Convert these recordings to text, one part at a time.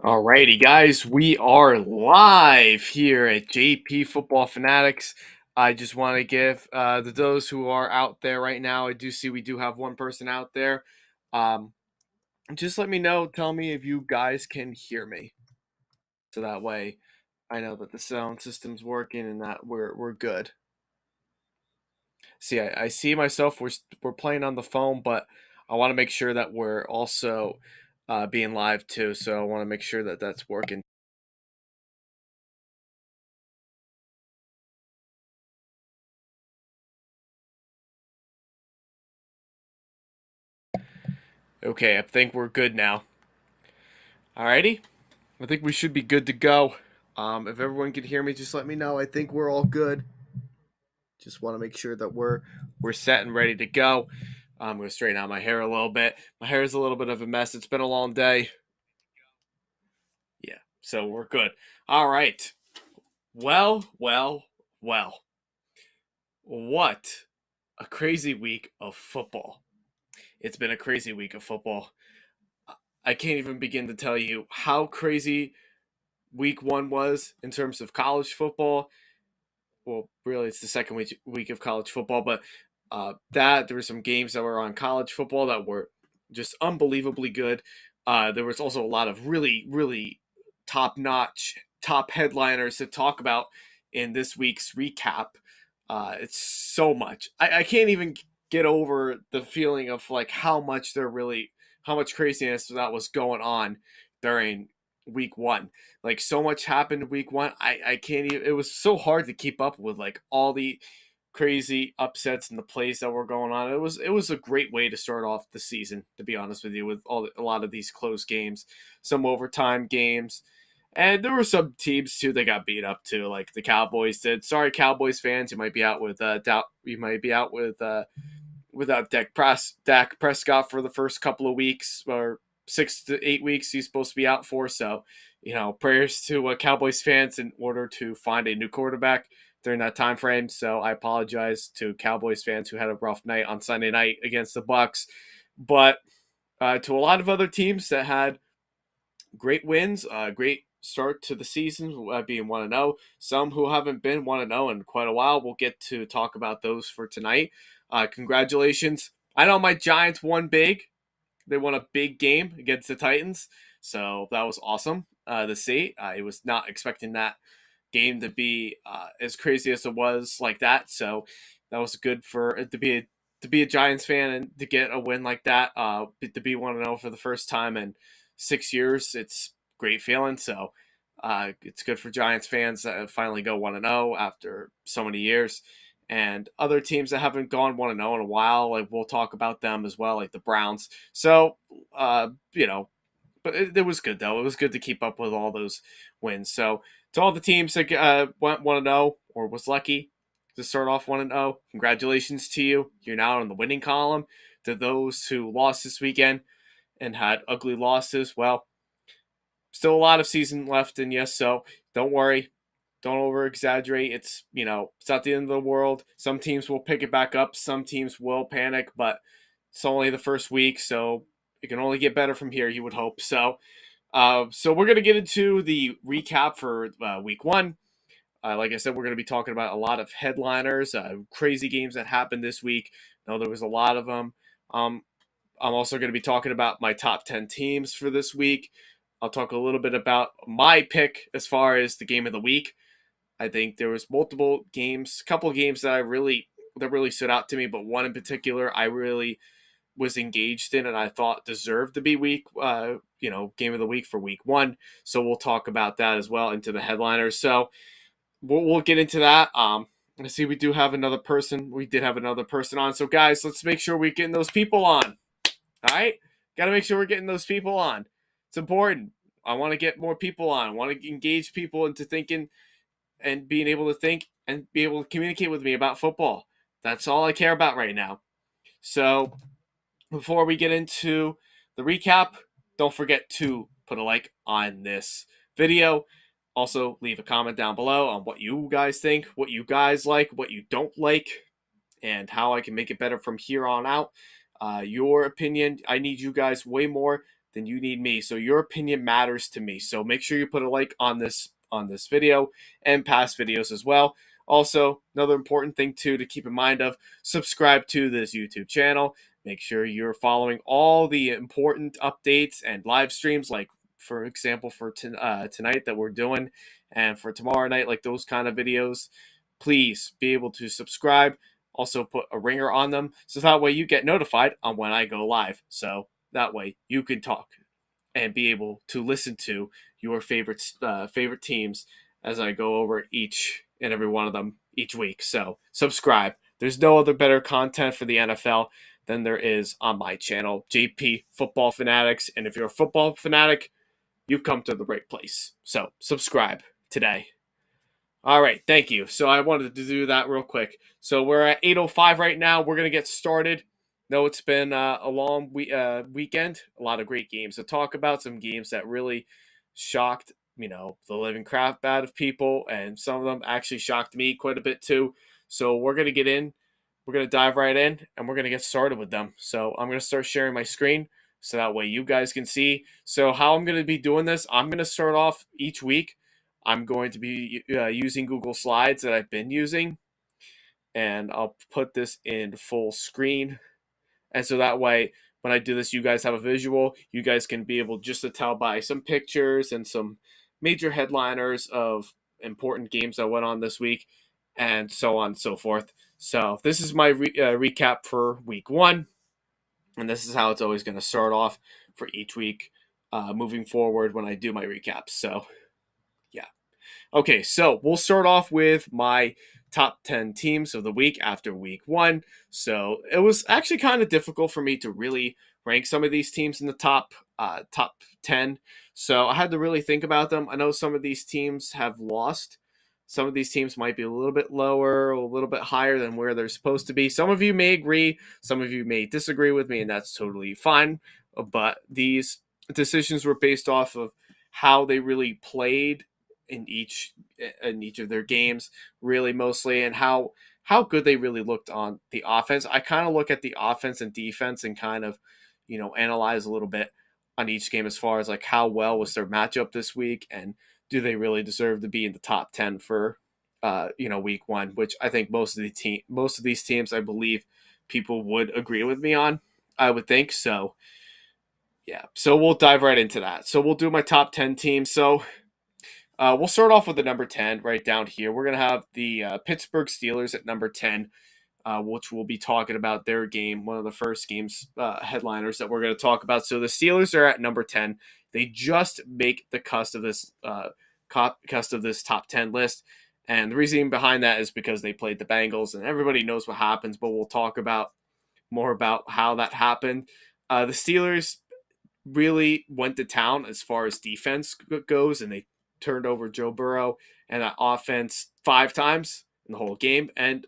Alrighty, guys, we are live here at JP Football Fanatics. I just want to give those who are out there right now. I do see we do have one person out there. Um, just let me know. Tell me if you guys can hear me, so that way I know that the sound system's working and that we're good. See, I see myself. We're playing on the phone, but I want to make sure that we're also being live too. So I want to make sure that that's working. Okay, I think we're good now. Alrighty, I think we should be good to go. If everyone can hear me, just let me know. I think we're all good. Just want to make sure that we're set and ready to go. I'm gonna straighten out my hair a little bit. My hair is a little bit of a mess. It's been a long day. Yeah, so we're good. All right. Well. What a crazy week of football. It's been a crazy week of football. I can't even begin to tell you how crazy week one was in terms of college football. Well, really, it's the second week of college football, but that there were some games that were on college football that were just unbelievably good. There was also a lot of really top notch, top headliners to talk about in this week's recap. It's so much. I can't even get over the feeling of like how much craziness that was going on during week one. Like so much happened week one. I can't even. It was so hard to keep up with like all the crazy upsets and the plays that were going on. It was a great way to start off the season. To be honest with you, with a lot of these close games, some overtime games. And there were some teams too that got beat up too, like the Cowboys did. Sorry, Cowboys fans, you might be out with doubt. You might be out with without Dak Prescott for the first couple of weeks or 6 to 8 weeks. He's supposed to be out for. So, prayers to Cowboys fans in order to find a new quarterback during that time frame. So I apologize to Cowboys fans who had a rough night on Sunday night against the Bucks, but to a lot of other teams that had great wins, great start to the season, being 1-0. Some who haven't been 1-0 in quite a while. We'll get to talk about those for tonight. Congratulations. I know my Giants won big. They won a big game against the Titans. So that was awesome to see. I was not expecting that game to be as crazy as it was like that. So that was good for to be a Giants fan and to get a win like that. To be 1-0 for the first time in 6 years, it's great feeling. So it's good for Giants fans that finally go 1-0 after so many years. And other teams that haven't gone 1-0 in a while, like we'll talk about them as well, like the Browns. So, but it was good though. It was good to keep up with all those wins. So to all the teams that went 1-0 or was lucky to start off 1-0, congratulations to you. You're now in the winning column. To those who lost this weekend and had ugly losses, well, still a lot of season left in you. So don't worry. Don't over exaggerate. It's not the end of the world. Some teams will pick it back up. Some teams will panic, but it's only the first week, so it can only get better from here. You would hope so. So we're gonna get into the recap for week one. Like I said, we're gonna be talking about a lot of headliners, crazy games that happened this week. No, there was a lot of them. Um, I'm also going to be talking about my top 10 teams for this week. I'll talk a little bit about my pick as far as the game of the week. I think there was multiple games, a couple of games that really stood out to me, but one in particular I really was engaged in and I thought deserved to be game of the week for week one. So we'll talk about that as well into the headliners. So we'll get into that. I see we do have another person. We did have another person on. So guys, let's make sure we're getting those people on. All right, got to make sure we're getting those people on. It's important. I want to get more people on. I want to engage people into thinking and being able to think and be able to communicate with me about football. That's all I care about right now. So before we get into the recap, don't forget to put a like on this video. Also, leave a comment down below on what you guys think, what you guys like, what you don't like, and how I can make it better from here on out. Your opinion, I need you guys way more then you need me. So your opinion matters to me. So make sure you put a like on this video and past videos as well. Also, another important thing too to keep in mind of, subscribe to this YouTube channel. Make sure you're following all the important updates and live streams, like for example for tonight that we're doing, and for tomorrow night, like those kind of videos. Please be able to subscribe. Also put a ringer on them so that way you get notified on when I go live. So that way you can talk and be able to listen to your favorite teams as I go over each and every one of them each week. So subscribe. There's no other better content for the NFL than there is on my channel, JP Football Fanatics. And if you're a football fanatic, you've come to the right place. So subscribe today. All right, thank you. So I wanted to do that real quick. So we're at 8:05 right now. We're gonna get started. No, it's been a long weekend. A lot of great games to talk about. Some games that really shocked the living crap out of people, and some of them actually shocked me quite a bit too. So we're gonna get in. We're gonna dive right in, and we're gonna get started with them. So I'm gonna start sharing my screen so that way you guys can see. So how I'm gonna be doing this, I'm gonna start off each week. I'm going to be using Google Slides that I've been using, and I'll put this in full screen. And so that way, when I do this, you guys have a visual. You guys can be able just to tell by some pictures and some major headliners of important games that went on this week, and so on and so forth. So this is my recap for week one, and this is how it's always going to start off for each week moving forward when I do my recaps. So yeah. Okay, so we'll start off with my top 10 teams of the week after week one. So it was actually kind of difficult for me to really rank some of these teams in the top 10. So I had to really think about them. I know some of these teams have lost. Some of these teams might be a little bit lower, a little bit higher than where they're supposed to be. Some of you may agree, some of you may disagree with me, and that's totally fine. But these decisions were based off of how they really played in each of their games, really mostly, and how good they really looked on the offense. I kind of look at the offense and defense and kind of analyze a little bit on each game as far as like how well was their matchup this week, and do they really deserve to be in the top 10 for week one, which I think most of these teams, I believe people would agree with me on. I would think so. Yeah, so we'll dive right into that. So we'll do my top 10 teams. So we'll start off with the number 10 right down here. We're going to have the Pittsburgh Steelers at number 10, which we'll be talking about their game, one of the first games headliners that we're going to talk about. So the Steelers are at number 10. They just make the cusp of this top 10 list. And the reason behind that is because they played the Bengals, and everybody knows what happens, but we'll talk about more about how that happened. The Steelers really went to town as far as defense goes, and they turned over Joe Burrow and that offense 5 times in the whole game and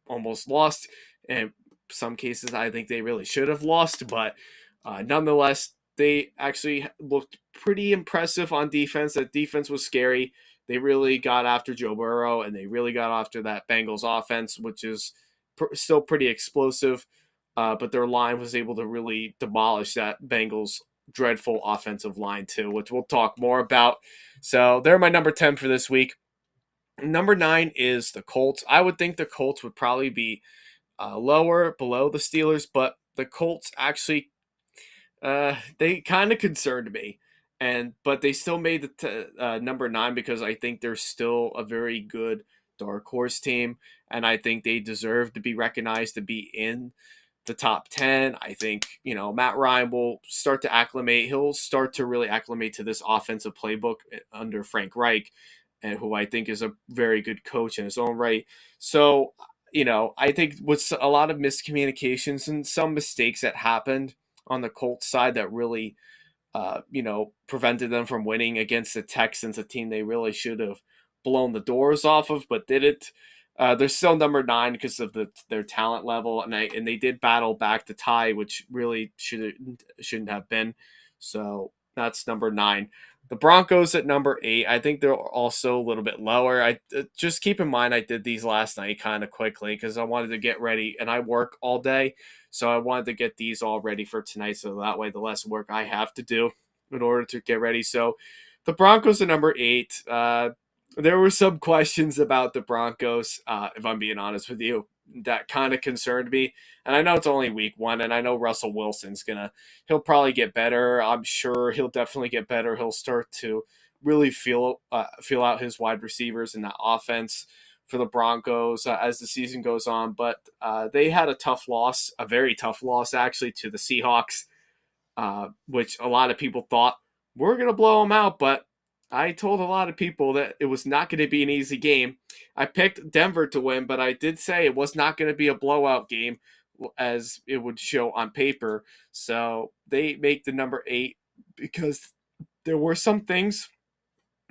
almost lost. And some cases, I think they really should have lost, but nonetheless, they actually looked pretty impressive on defense. That defense was scary. They really got after Joe Burrow, and they really got after that Bengals offense, which is still pretty explosive. But their line was able to really demolish that Bengals dreadful offensive line too, which we'll talk more about. So they're my number 10 for this week. Number 9 is the Colts. I would think the Colts would probably be lower below the Steelers, but the Colts actually they kind of concerned me, but they still made the number 9 because I think they're still a very good dark horse team, and I think they deserve to be recognized to be in the top 10. I think, Matt Ryan will start to acclimate. He'll start to really acclimate to this offensive playbook under Frank Reich, and who I think is a very good coach in his own right. So, I think with a lot of miscommunications and some mistakes that happened on the Colts side that really, prevented them from winning against the Texans, a team they really should have blown the doors off of, but didn't. They're still number 9 because of their talent level, and they did battle back to tie, which really shouldn't have been. So that's number 9. The Broncos at number 8. I think they're also a little bit lower. I just keep in mind I did these last night kind of quickly because I wanted to get ready, and I work all day, So I wanted to get these all ready for tonight, so that way the less work I have to do in order to get ready. So the Broncos are number 8. There were some questions about the Broncos, if I'm being honest with you, that kind of concerned me. And I know it's only week 1, and I know Russell Wilson's he'll probably get better. I'm sure he'll definitely get better. He'll start to really feel out his wide receivers in that offense for the Broncos as the season goes on. But they had a tough loss, a very tough loss actually, to the Seahawks, which a lot of people thought we're going to blow them out. But I told a lot of people that it was not going to be an easy game. I picked Denver to win, but I did say it was not going to be a blowout game as it would show on paper. So they make the number 8 because there were some things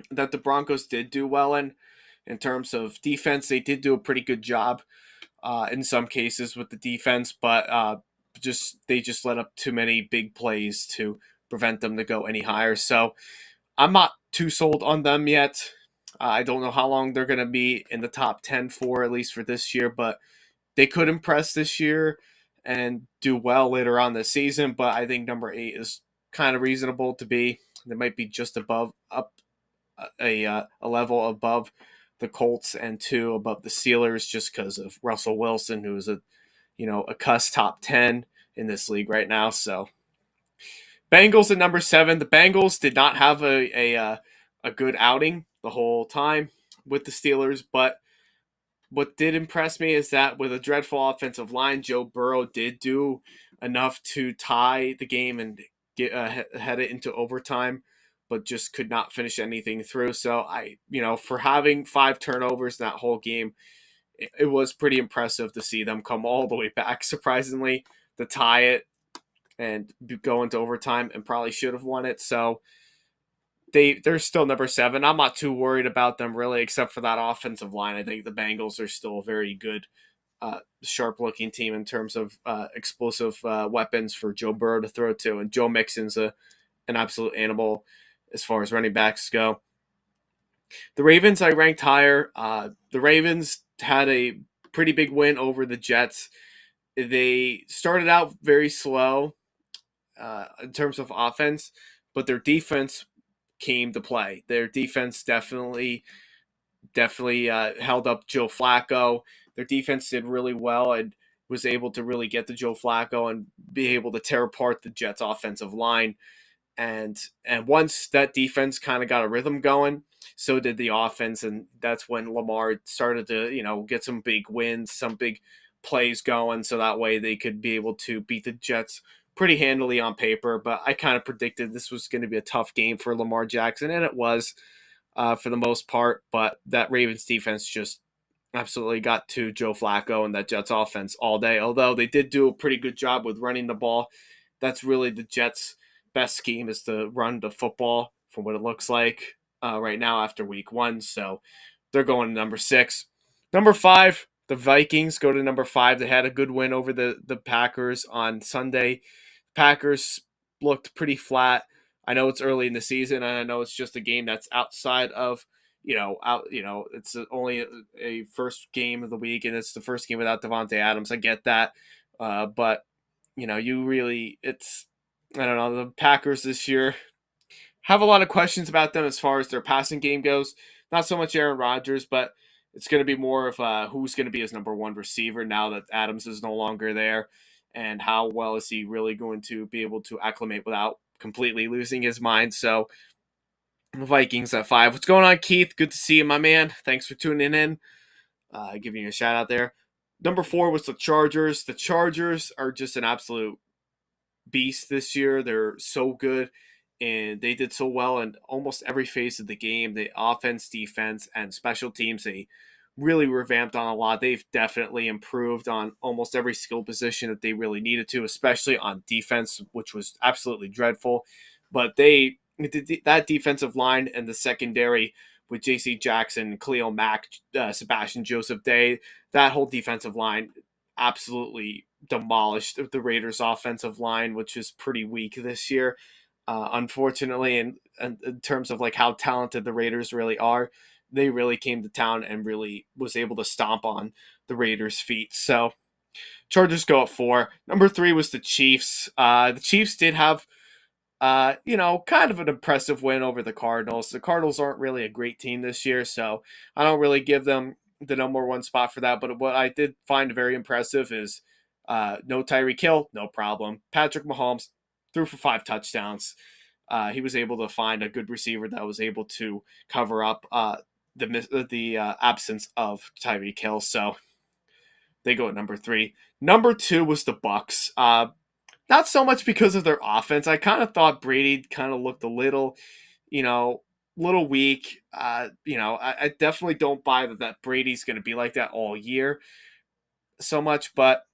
that the Broncos did do well in terms of defense. They did do a pretty good job in some cases with the defense, but they just let up too many big plays to prevent them to go any higher. So I'm not too sold on them yet. I don't know how long they're going to be in the top 10 for, at least for this year, but they could impress this year and do well later on this season. But I think number 8 is kind of reasonable to be. They might be just a level above the Colts and 2 above the Steelers just because of Russell Wilson, who is a cuss top 10 in this league right now. So Bengals at number 7. The Bengals did not have a good outing the whole time with the Steelers, but what did impress me is that with a dreadful offensive line, Joe Burrow did do enough to tie the game and head it into overtime, but just could not finish anything through. So for having 5 turnovers in that whole game, it was pretty impressive to see them come all the way back, surprisingly, to tie it and go into overtime and probably should have won it. So they're still number 7. I'm not too worried about them really, except for that offensive line. I think the Bengals are still a very good, sharp-looking team in terms of explosive weapons for Joe Burrow to throw to, and Joe Mixon's an absolute animal as far as running backs go. The Ravens I ranked higher. The Ravens had a pretty big win over the Jets. They started out very slow in terms of offense, but their defense came to play. Their defense definitely held up Joe Flacco. Their defense did really well and was able to really get to Joe Flacco and be able to tear apart the Jets' offensive line. And once that defense kind of got a rhythm going, so did the offense, and that's when Lamar started to get some big wins, some big plays going, so that way they could be able to beat the Jets pretty handily on paper. But I kind of predicted this was going to be a tough game for Lamar Jackson, and it was for the most part. But that Ravens defense just absolutely got to Joe Flacco and that Jets offense all day. Although they did do a pretty good job with running the ball. That's really the Jets' best scheme, is to run the football from what it looks like right now after week 1. So they're going to number 6. Number 5, the Vikings go to number 5. They had a good win over the Packers on Sunday. Packers looked pretty flat. I know it's early in the season, and I know it's just a game that's outside of it's only a first game of the week, and it's the first game without Devontae Adams. I get that, but I don't know, the Packers this year have a lot of questions about them as far as their passing game goes. Not so much Aaron Rodgers, but it's going to be more of who's going to be his number 1 receiver now that Adams is no longer there, and how well is he really going to be able to acclimate without completely losing his mind. So Vikings at 5. What's going on, Keith? Good to see you, my man. Thanks for tuning in. Giving you a shout out there. Number 4 was the Chargers. The Chargers are just an absolute beast this year. They're so good, and they did so well in almost every phase of the game. The offense, defense, and special teams, they really revamped on a lot. They've definitely improved on almost every skill position that they really needed to, especially on defense, which was absolutely dreadful. But that defensive line and the secondary with J.C. Jackson, Khalil Mack, Sebastian Joseph Day, that whole defensive line absolutely demolished the Raiders' offensive line, which is pretty weak this year, unfortunately. And in terms of like how talented the Raiders really are, they really came to town and really was able to stomp on the Raiders' feet. So Chargers go at 4. Number 3 was the Chiefs. The Chiefs did have kind of an impressive win over the Cardinals. The Cardinals aren't really a great team this year, so I don't really give them the number 1 spot for that. But what I did find very impressive is no Tyreek Hill, no problem. Patrick Mahomes threw for 5 touchdowns. He was able to find a good receiver that was able to cover up the absence of Tyreek Hill. So they go at number 3. Number 2 was the Bucks. Not so much because of their offense. I kind of thought Brady kind of looked a little, you know, little weak. I definitely don't buy that Brady's going to be like that all year so much, but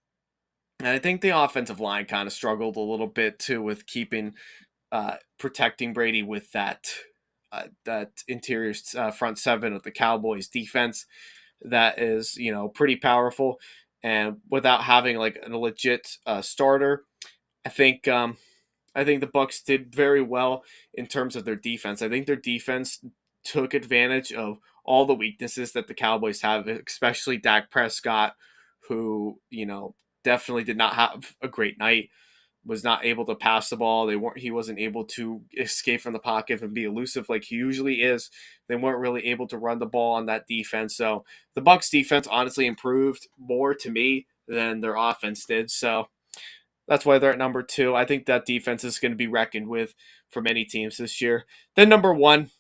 I think the offensive line kind of struggled a little bit too with keeping protecting Brady with that interior front seven of the Cowboys defense that is pretty powerful, and without having like a legit starter, I think I think the Bucks did very well in terms of their defense. I think their defense took advantage of all the weaknesses that the Cowboys have, especially Dak Prescott, who definitely did not have a great night. Was not able to pass the ball. He wasn't able to escape from the pocket and be elusive like he usually is. They weren't really able to run the ball on that defense. So the Bucks defense honestly improved more to me than their offense did. So that's why they're at number 2. I think that defense is going to be reckoned with for many teams this year. Then number 1,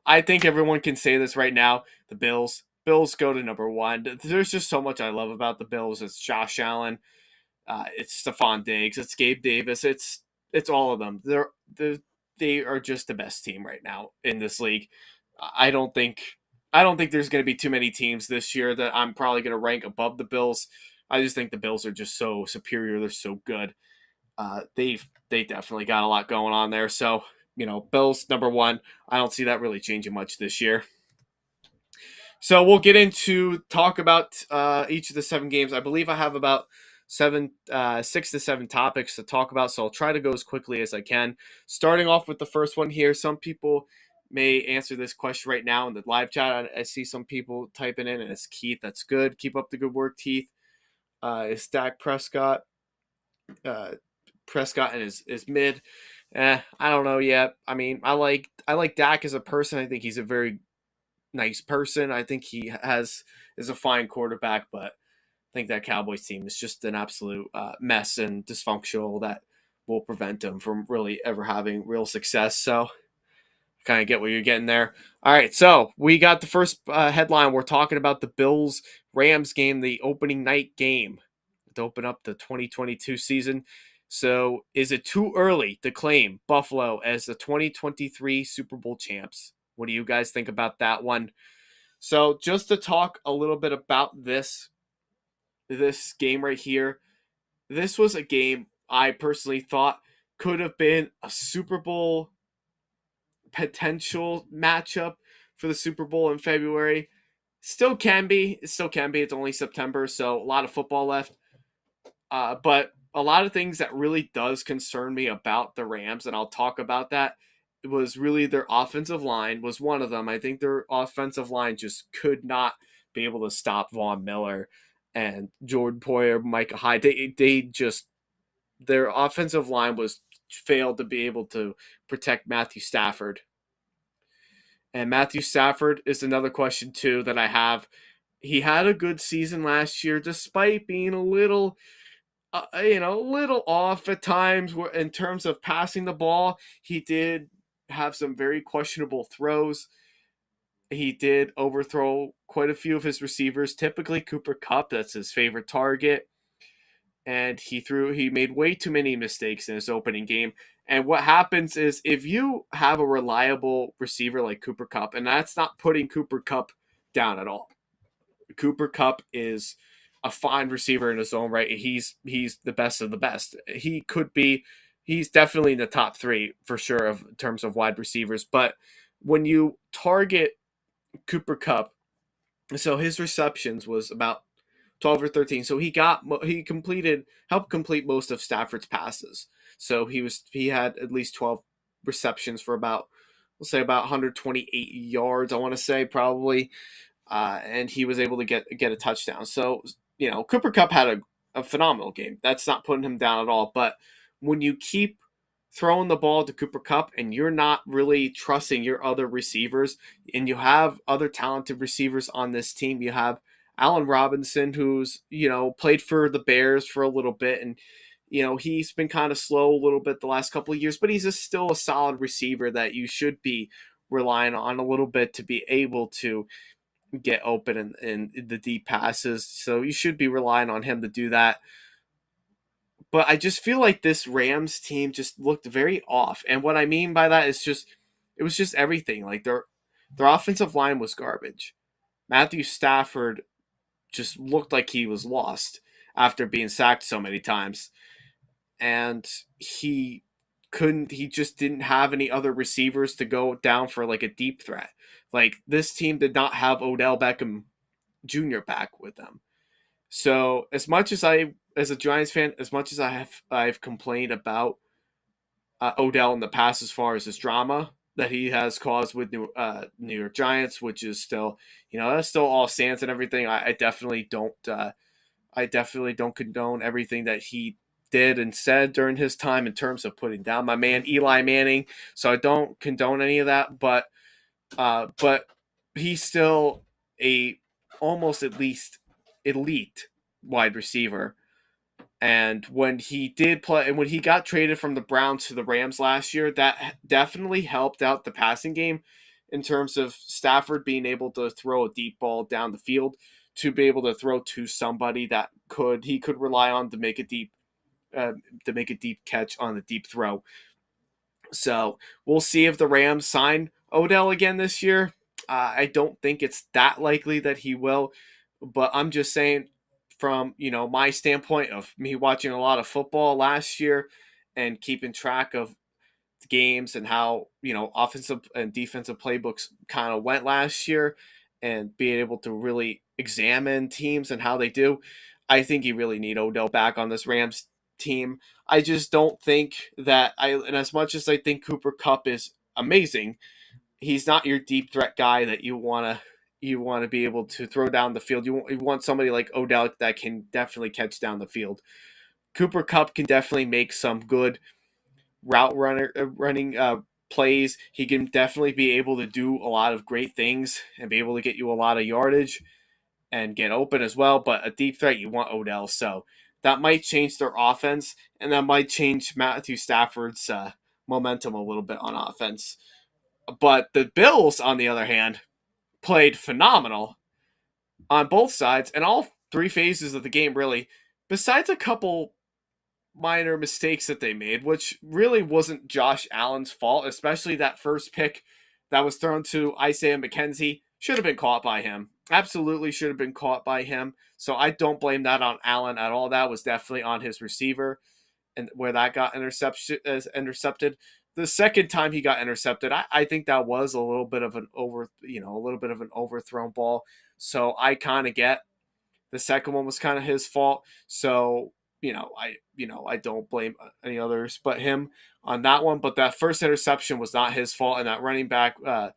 I think everyone can say this right now, the Bills. Bills go to number 1. There's just so much I love about the Bills. It's Josh Allen. It's Stephon Diggs. It's Gabe Davis. It's all of them. They are just the best team right now in this league. I don't think I don't think there's going to be too many teams this year that I'm probably going to rank above the Bills. I just think the Bills are just so superior. They're so good. They definitely got a lot going on there. So Bills number 1. I don't see that really changing much this year. So we'll get into talk about each of the 7 games. I believe I have about 6 to 7 topics to talk about, so I'll try to go as quickly as I can. Starting off with the first one here, some people may answer this question right now in the live chat. I see some people typing in, and it's Keith. That's good. Keep up the good work, Keith. Is Dak Prescott? Prescott and his mid. I don't know yet. I mean, I like Dak as a person. I think he's a very nice person. I think he is a fine quarterback, but I think that Cowboys team is just an absolute mess and dysfunctional that will prevent him from really ever having real success. So kind of get what you're getting there. All right, so we got the first headline. We're talking about the Bills Rams game, the opening night game to open up the 2022 season. So is it too early to claim Buffalo as the 2023 Super Bowl champs? What do you guys think about that one? So just to talk a little bit about this game right here, this was a game I personally thought could have been a Super Bowl potential matchup for the Super Bowl in February. Still can be. It still can be. It's only September, so a lot of football left. But a lot of things that really does concern me about the Rams, and I'll talk about that, was really their offensive line was one of them. I think their offensive line just could not be able to stop Von Miller and Jordan Poyer, Micah Hyde. They just their offensive line was failed to be able to protect Matthew Stafford. And Matthew Stafford is another question too that I have. He had a good season last year, despite being a little little off at times in terms of passing the ball. He did have some very questionable throws. He did overthrow quite a few of his receivers, typically Cooper Kupp, that's his favorite target. And he made way too many mistakes in his opening game. And what happens is if you have a reliable receiver like Cooper Kupp, and that's not putting Cooper Kupp down at all. Cooper Kupp is a fine receiver in his own right. He's the best of the best. He's definitely in the top 3 for sure in terms of wide receivers. But when you target Cooper Kupp, so his receptions was about 12 or 13. So helped complete most of Stafford's passes. So he had at least 12 receptions for about, we'll say about 128 yards, I want to say probably. And he was able to get a touchdown. So, Cooper Kupp had a phenomenal game. That's not putting him down at all. But when you keep throwing the ball to Cooper Cup and you're not really trusting your other receivers, and you have other talented receivers on this team, you have Allen Robinson, who's, played for the Bears for a little bit, and he's been kind of slow a little bit the last couple of years, but he's still a solid receiver that you should be relying on a little bit to be able to get open in the deep passes. So you should be relying on him to do that. But I just feel like this Rams team just looked very off. And what I mean by that is just it was just everything. Like their offensive line was garbage. Matthew Stafford just looked like he was lost after being sacked so many times. And he just didn't have any other receivers to go down for like a deep threat. Like this team did not have Odell Beckham Jr. back with them. So as much as as a Giants fan, as much as I've complained about Odell in the past as far as his drama that he has caused with New York Giants, which is still, that's still all stands and everything. I definitely don't. I definitely don't condone everything that he did and said during his time in terms of putting down my man Eli Manning. So I don't condone any of that, but he's still a almost at least elite wide receiver. And when he did play, and when he got traded from the Browns to the Rams last year, that definitely helped out the passing game in terms of Stafford being able to throw a deep ball down the field, to be able to throw to somebody that he could rely on to make a deep catch on the deep throw. So we'll see if the Rams sign Odell again this year. I don't think it's that likely that he will, but I'm just saying from my standpoint of me watching a lot of football last year and keeping track of games and how offensive and defensive playbooks kind of went last year, and being able to really examine teams and how they do. I think you really need Odell back on this Rams team. I just don't think and as much as I think Cooper Cup is amazing, he's not your deep threat guy that you want to be able to throw down the field. You want somebody like Odell that can definitely catch down the field. Cooper Cup can definitely make some good running plays. He can definitely be able to do a lot of great things and be able to get you a lot of yardage and get open as well. But a deep threat, you want Odell. So that might change their offense, and that might change Matthew Stafford's momentum a little bit on offense. But the Bills, on the other hand, played phenomenal on both sides and all three phases of the game, really. Besides a couple minor mistakes that they made, which really wasn't Josh Allen's fault, especially that first pick that was thrown to Isaiah McKenzie. Should have been caught by him. Absolutely should have been caught by him. So I don't blame that on Allen at all. That was definitely on his receiver, and where that got intercepted. The second time he got intercepted, I think that was a little bit of an overthrown ball. So I kind of get the second one was kind of his fault. So I don't blame any others but him on that one. But that first interception was not his fault, and that running back, I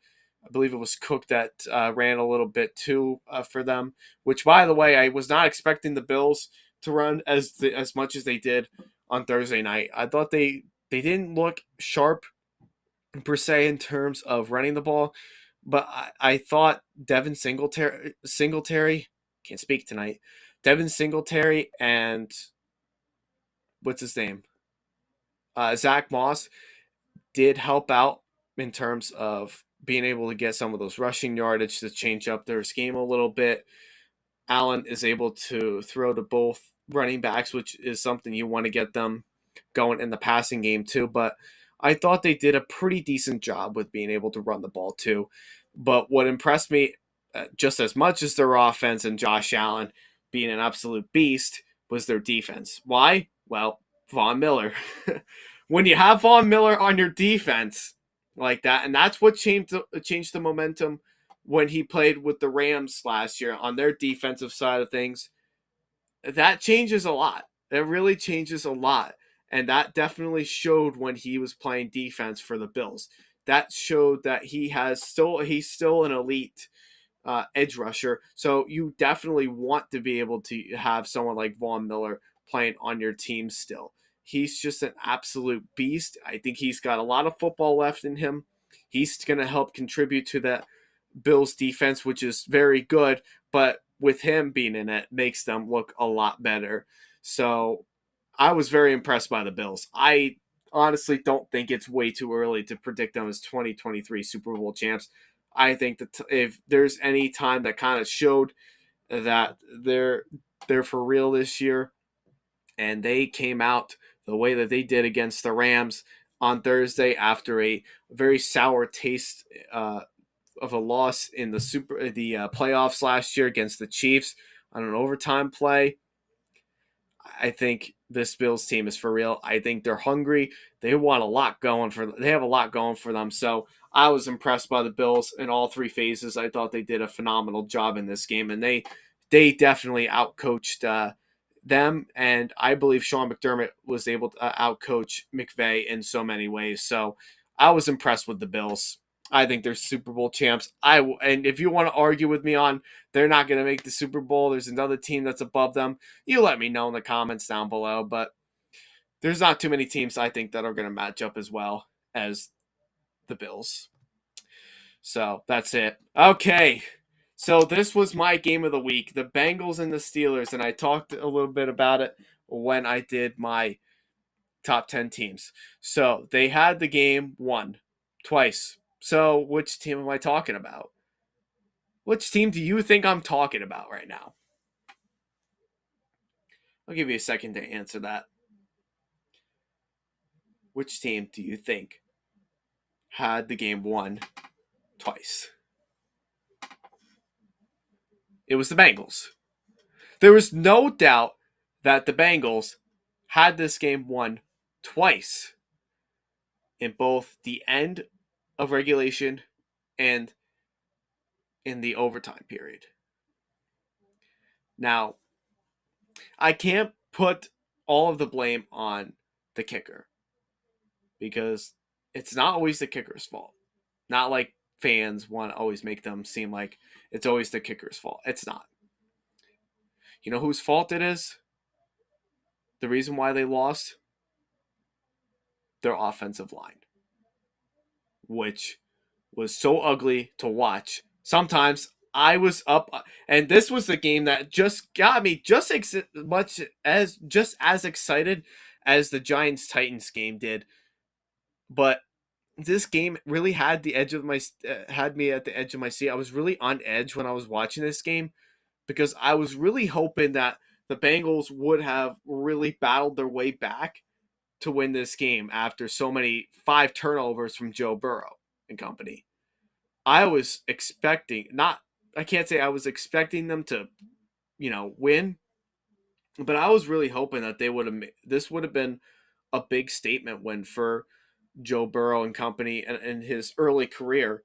believe it was Cook that ran a little bit too for them. Which, by the way, I was not expecting the Bills to run as much as they did on Thursday night. I thought they didn't look sharp per se in terms of running the ball, but I thought Devin Singletary can't speak tonight. Devin Singletary and what's his name? Zach Moss did help out in terms of being able to get some of those rushing yardage to change up their scheme a little bit. Allen is able to throw to both running backs, which is something you want to get them going in the passing game too. But I thought they did a pretty decent job with being able to run the ball too. But what impressed me just as much as their offense and Josh Allen being an absolute beast was their defense. Why? Well, Von Miller. When you have Von Miller on your defense like that, and that's what changed the momentum when he played with the Rams last year on their defensive side of things, that changes a lot. It really changes a lot. And that definitely showed when he was playing defense for the Bills. That showed that he's still an elite edge rusher. So you definitely want to be able to have someone like Vaughn Miller playing on your team still. He's just an absolute beast. I think he's got a lot of football left in him. He's going to help contribute to that Bills defense, which is very good, but with him being in it, makes them look a lot better. So I was very impressed by the Bills. I honestly don't think it's way too early to predict them as 2023 Super Bowl champs. I think that if there's any time that kind of showed that they're for real this year, and they came out the way that they did against the Rams on Thursday after a very sour taste of a loss in the playoffs last year against the Chiefs on an overtime play. I think this Bills team is for real. I think they're hungry. They want a lot going for. They have a lot going for them. So I was impressed by the Bills in all three phases. I thought they did a phenomenal job in this game, and they definitely outcoached them. And I believe Sean McDermott was able to outcoach McVay in so many ways. So I was impressed with the Bills. I think they're Super Bowl champs. And if you want to argue with me on they're not going to make the Super Bowl, there's another team that's above them, you let me know in the comments down below. But there's not too many teams I think that are going to match up as well as the Bills. So that's it. Okay. So this was my game of the week, the Bengals and the Steelers, and I talked a little bit about it when I did my top 10 teams. So they had the game won twice. So which team am I talking about? Which team do you think I'm talking about right now? I'll give you a second to answer that. Which team do you think had the game won twice? It was the Bengals. There was no doubt that the Bengals had this game won twice in both the end of regulation and in the overtime period. Now, I can't put all of the blame on the kicker because it's not always the kicker's fault. Not like fans want to always make them seem like it's always the kicker's fault. It's not. You know whose fault it is? The reason why they lost? Their offensive line, which was so ugly to watch. Sometimes I was up, and this was the game that just got me just as excited as the Giants Titans game did. But this game really had the edge of my had me at the edge of my seat. I was really on edge when I was watching this game because I was really hoping that the Bengals would have really battled their way back to win this game after so many 5 turnovers from Joe Burrow and company. I was expecting not I can't say I was expecting them to, win, but I was really hoping that they would have this would have been a big statement win for Joe Burrow and company in his early career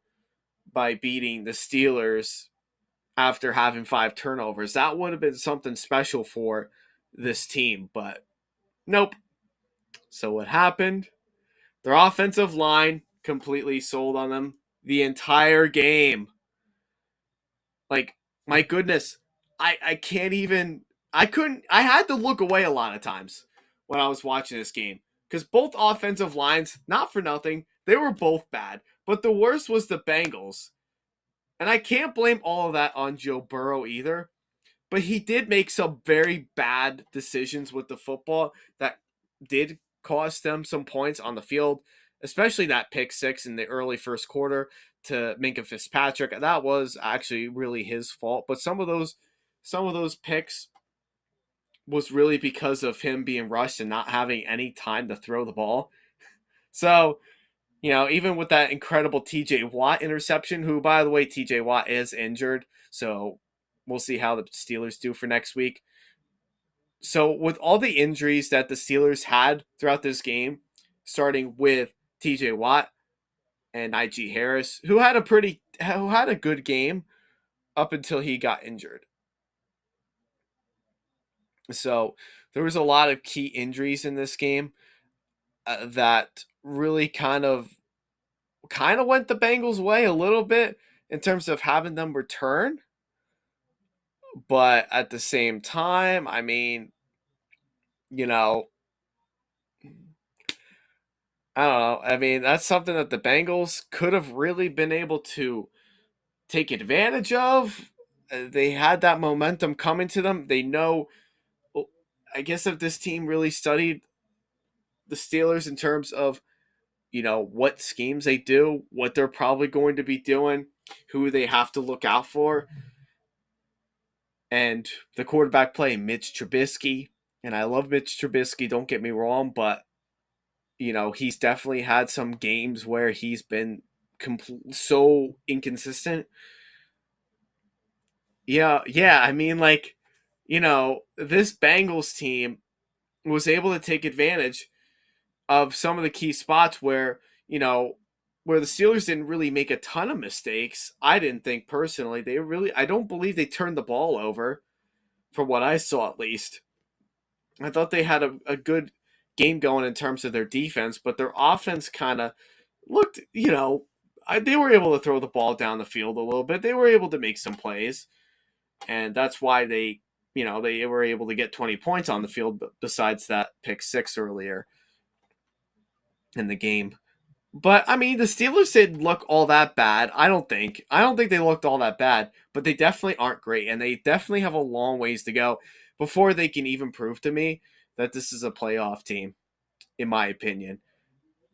by beating the Steelers after having 5 turnovers. That would have been something special for this team, but nope. So what happened? Their offensive line completely sold on them the entire game. Like, my goodness, I can't even. I had to look away a lot of times when I was watching this game because both offensive lines, not for nothing, they were both bad. But the worst was the Bengals. And I can't blame all of that on Joe Burrow either. But he did make some very bad decisions with the football that did cost them some points on the field, especially that pick six in the early first quarter to Minka Fitzpatrick. That was actually really his fault. But some of those picks was really because of him being rushed and not having any time to throw the ball. So, even with that incredible TJ Watt interception, who, by the way, TJ Watt is injured. So we'll see how the Steelers do for next week. So, with all the injuries that the Steelers had throughout this game, starting with TJ Watt and Najee Harris, who had a good game up until he got injured. So, there was a lot of key injuries in this game that really kind of went the Bengals' way a little bit. in terms of having them return. But at the same time, I mean, you know, I don't know. I mean, that's something that the Bengals could have really been able to take advantage of. They had that momentum coming to them. They know, well, I guess if this team really studied the Steelers in terms of, what schemes they do, what they're probably going to be doing, who they have to look out for, and the quarterback play, Mitch Trubisky. And I love Mitch Trubisky, don't get me wrong, but he's definitely had some games where he's been so inconsistent. Yeah, yeah. I mean, like, this Bengals team was able to take advantage of some of the key spots where the Steelers didn't really make a ton of mistakes. I didn't think personally. I don't believe they turned the ball over, from what I saw at least. I thought they had a good game going in terms of their defense, but their offense kind of looked, they were able to throw the ball down the field a little bit. They were able to make some plays, and that's why they were able to get 20 points on the field. Besides that pick six earlier in the game, but I mean, the Steelers didn't look all that bad. I don't think. I don't think they looked all that bad, but they definitely aren't great, and they definitely have a long ways to go before they can even prove to me that this is a playoff team. In my opinion,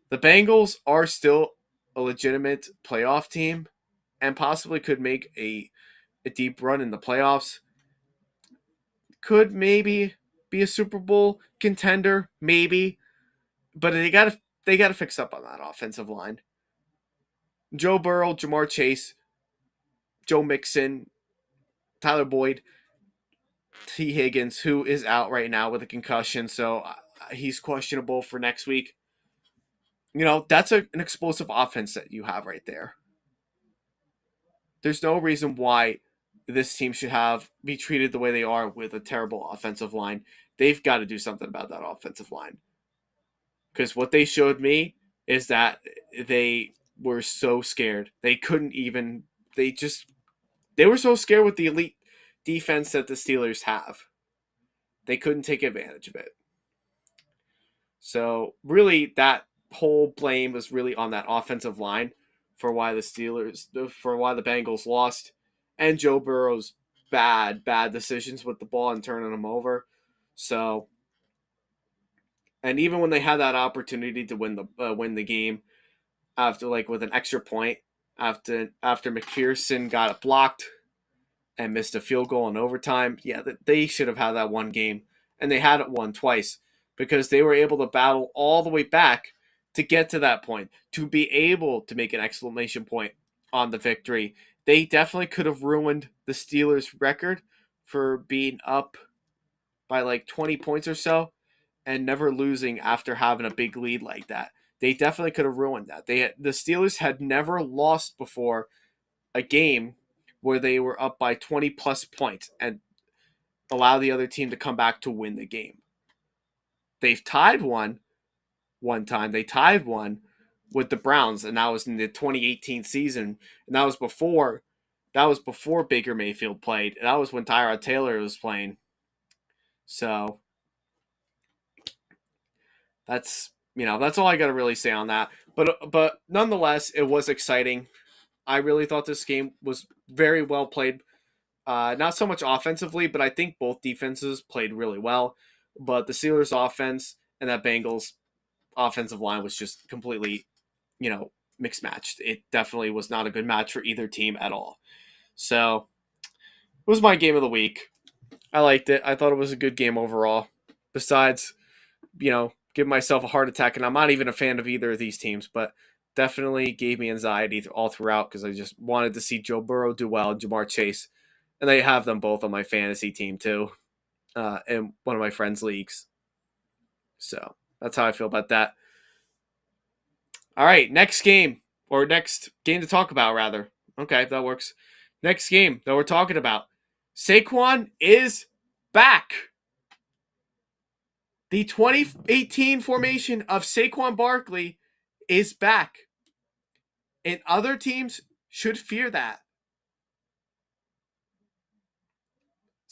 the Bengals are still a legitimate playoff team, and possibly could make a deep run in the playoffs. Could maybe be a Super Bowl contender, maybe, but they gotta fix up on that offensive line. Joe Burrow, Jamar Chase, Joe Mixon, Tyler Boyd, T. Higgins, who is out right now with a concussion, so he's questionable for next week. That's an explosive offense that you have right there. There's no reason why this team should be treated the way they are with a terrible offensive line. They've got to do something about that offensive line. Because what they showed me is that they were so scared. They were so scared with the elite defense that the Steelers have. They couldn't take advantage of it. So really, that whole blame was really on that offensive line for why the Bengals lost, and Joe Burrow's bad decisions with the ball and turning them over. So, and even when they had that opportunity to win the game after, like, with an extra point, after McPherson got it blocked and missed a field goal in overtime, yeah, they should have had that one game, and they had it won twice because they were able to battle all the way back to get to that point, to be able to make an exclamation point on the victory. They definitely could have ruined the Steelers' record for being up by like 20 points or so and never losing after having a big lead like that. They definitely could have ruined that. The Steelers had never lost before a game where they were up by 20 plus points and allow the other team to come back to win the game. They've tied one time. They tied one with the Browns, and that was in the 2018 season, and that was before Baker Mayfield played. That was when Tyrod Taylor was playing. So that's all I got to really say on that. But nonetheless, it was exciting. I really thought this game was very well played. Not so much offensively, but I think both defenses played really well. But the Steelers' offense and that Bengals' offensive line was just completely, mixed matched. It definitely was not a good match for either team at all. So it was my game of the week. I liked it. I thought it was a good game overall. Besides, giving myself a heart attack, and I'm not even a fan of either of these teams, but definitely gave me anxiety all throughout because I just wanted to see Joe Burrow do well and Jamar Chase. And I have them both on my fantasy team too, in one of my friends' leagues. So that's how I feel about that. All right, next game to talk about, rather. Okay, that works. Next game that we're talking about. Saquon is back. The 2018 formation of Saquon Barkley is back. And other teams should fear that.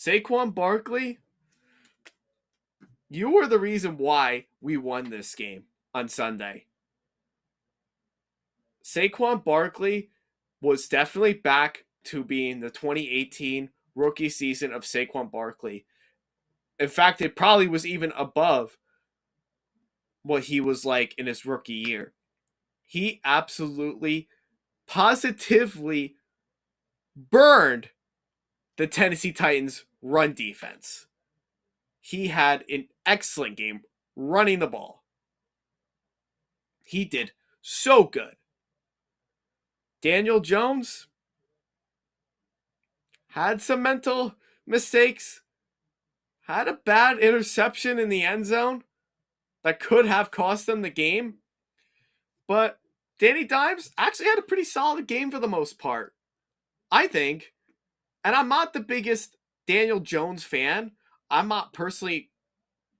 Saquon Barkley, you were the reason why we won this game on Sunday. Saquon Barkley was definitely back to being the 2018 rookie season of Saquon Barkley. In fact, it probably was even above what he was like in his rookie year. He absolutely, positively burned the Tennessee Titans' run defense. He had an excellent game running the ball. He did so good. Daniel Jones had some mental mistakes, had a bad interception in the end zone that could have cost them the game. But Danny Dimes actually had a pretty solid game for the most part, I think. And I'm not the biggest Daniel Jones fan. I'm not personally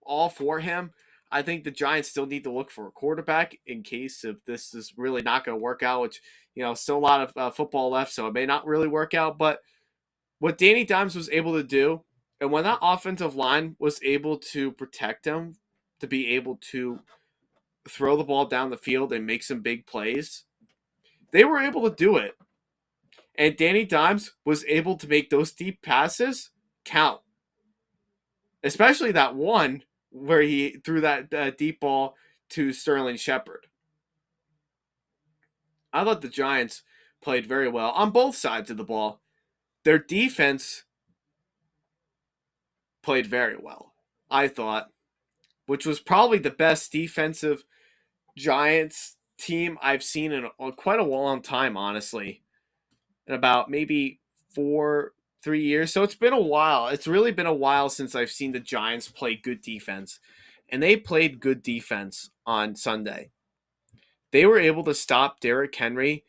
all for him. I think the Giants still need to look for a quarterback in case if this is really not going to work out, which, still a lot of football left, so it may not really work out. But what Danny Dimes was able to do, and when that offensive line was able to protect him, to be able to throw the ball down the field and make some big plays, they were able to do it. And Danny Dimes was able to make those deep passes count, especially that one where he threw that deep ball to Sterling Shepard. I thought the Giants played very well on both sides of the ball. Their defense played very well, I thought, which was probably the best defensive Giants team I've seen in quite a long time, honestly. In about maybe 3 years. So it's been a while. It's really been a while since I've seen the Giants play good defense. And they played good defense on Sunday. They were able to stop Derrick Henry,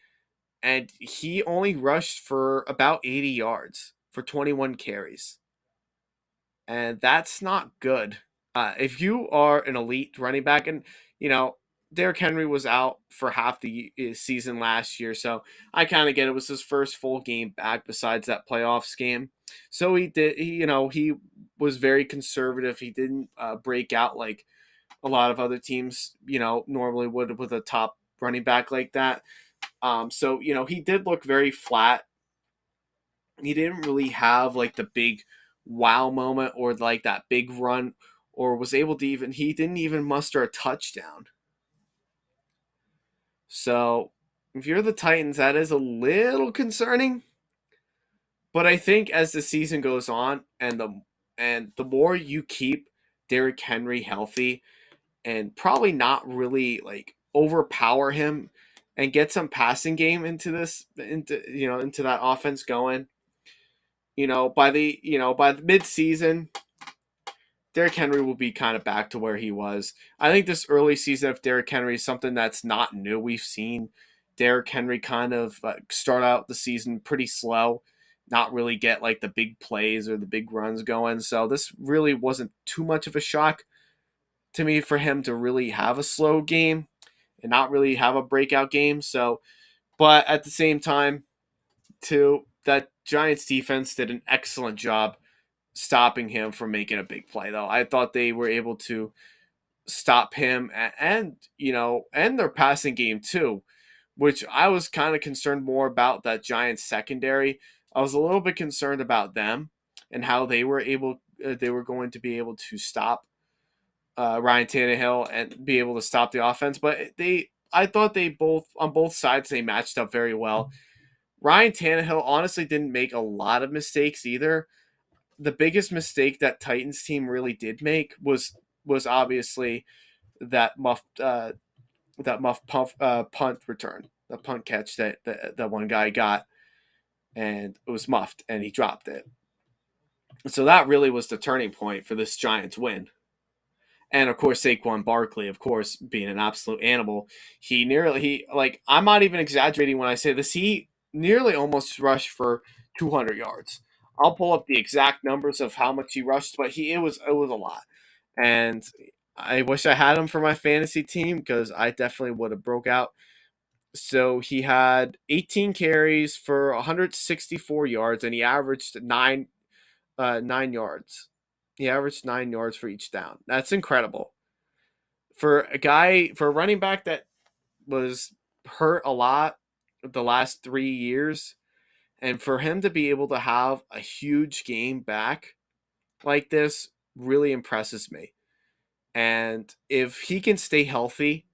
and he only rushed for about 80 yards for 21 carries. And that's not good. If you are an elite running back, and, Derrick Henry was out for half the season last year, so I kind of get it. It was his first full game back besides that playoffs game. So he was very conservative. He didn't break out like a lot of other teams, normally would with a top running back like that. So, he did look very flat. He didn't really have like the big wow moment or like that big run, or was able to he didn't even muster a touchdown. So if you're the Titans, that is a little concerning. But I think as the season goes on and the more you keep Derrick Henry healthy and probably not really like overpower him and get some passing game into that offense going, by the mid-season, Derrick Henry will be kind of back to where he was. I think this early season of Derrick Henry is something that's not new. We've seen Derrick Henry kind of start out the season pretty slow, not really get like the big plays or the big runs going. So this really wasn't too much of a shock to me for him to really have a slow game and not really have a breakout game. So, but at the same time, too, that Giants defense did an excellent job stopping him from making a big play, though. I thought they were able to stop him and their passing game too, which I was kind of concerned more about that Giants secondary. I was a little bit concerned about them and how they were going to be able to stop Ryan Tannehill and be able to stop the offense. But I thought they both on both sides they matched up very well. Ryan Tannehill honestly didn't make a lot of mistakes either. The biggest mistake that Titans team really did make was obviously that punt return, the punt catch that one guy got, and it was muffed and he dropped it. So that really was the turning point for this Giants win. And of course, Saquon Barkley, of course, being an absolute animal, I'm not even exaggerating when I say this. He nearly almost rushed for 200 yards. I'll pull up the exact numbers of how much he rushed, but it was a lot. And I wish I had him for my fantasy team because I definitely would have broke out. So he had 18 carries for 164 yards, and he averaged 9 yards. He averaged 9 yards for each down. That's incredible for a running back that was hurt a lot the last 3 years, and for him to be able to have a huge game back like this really impresses me. And if he can stay healthy,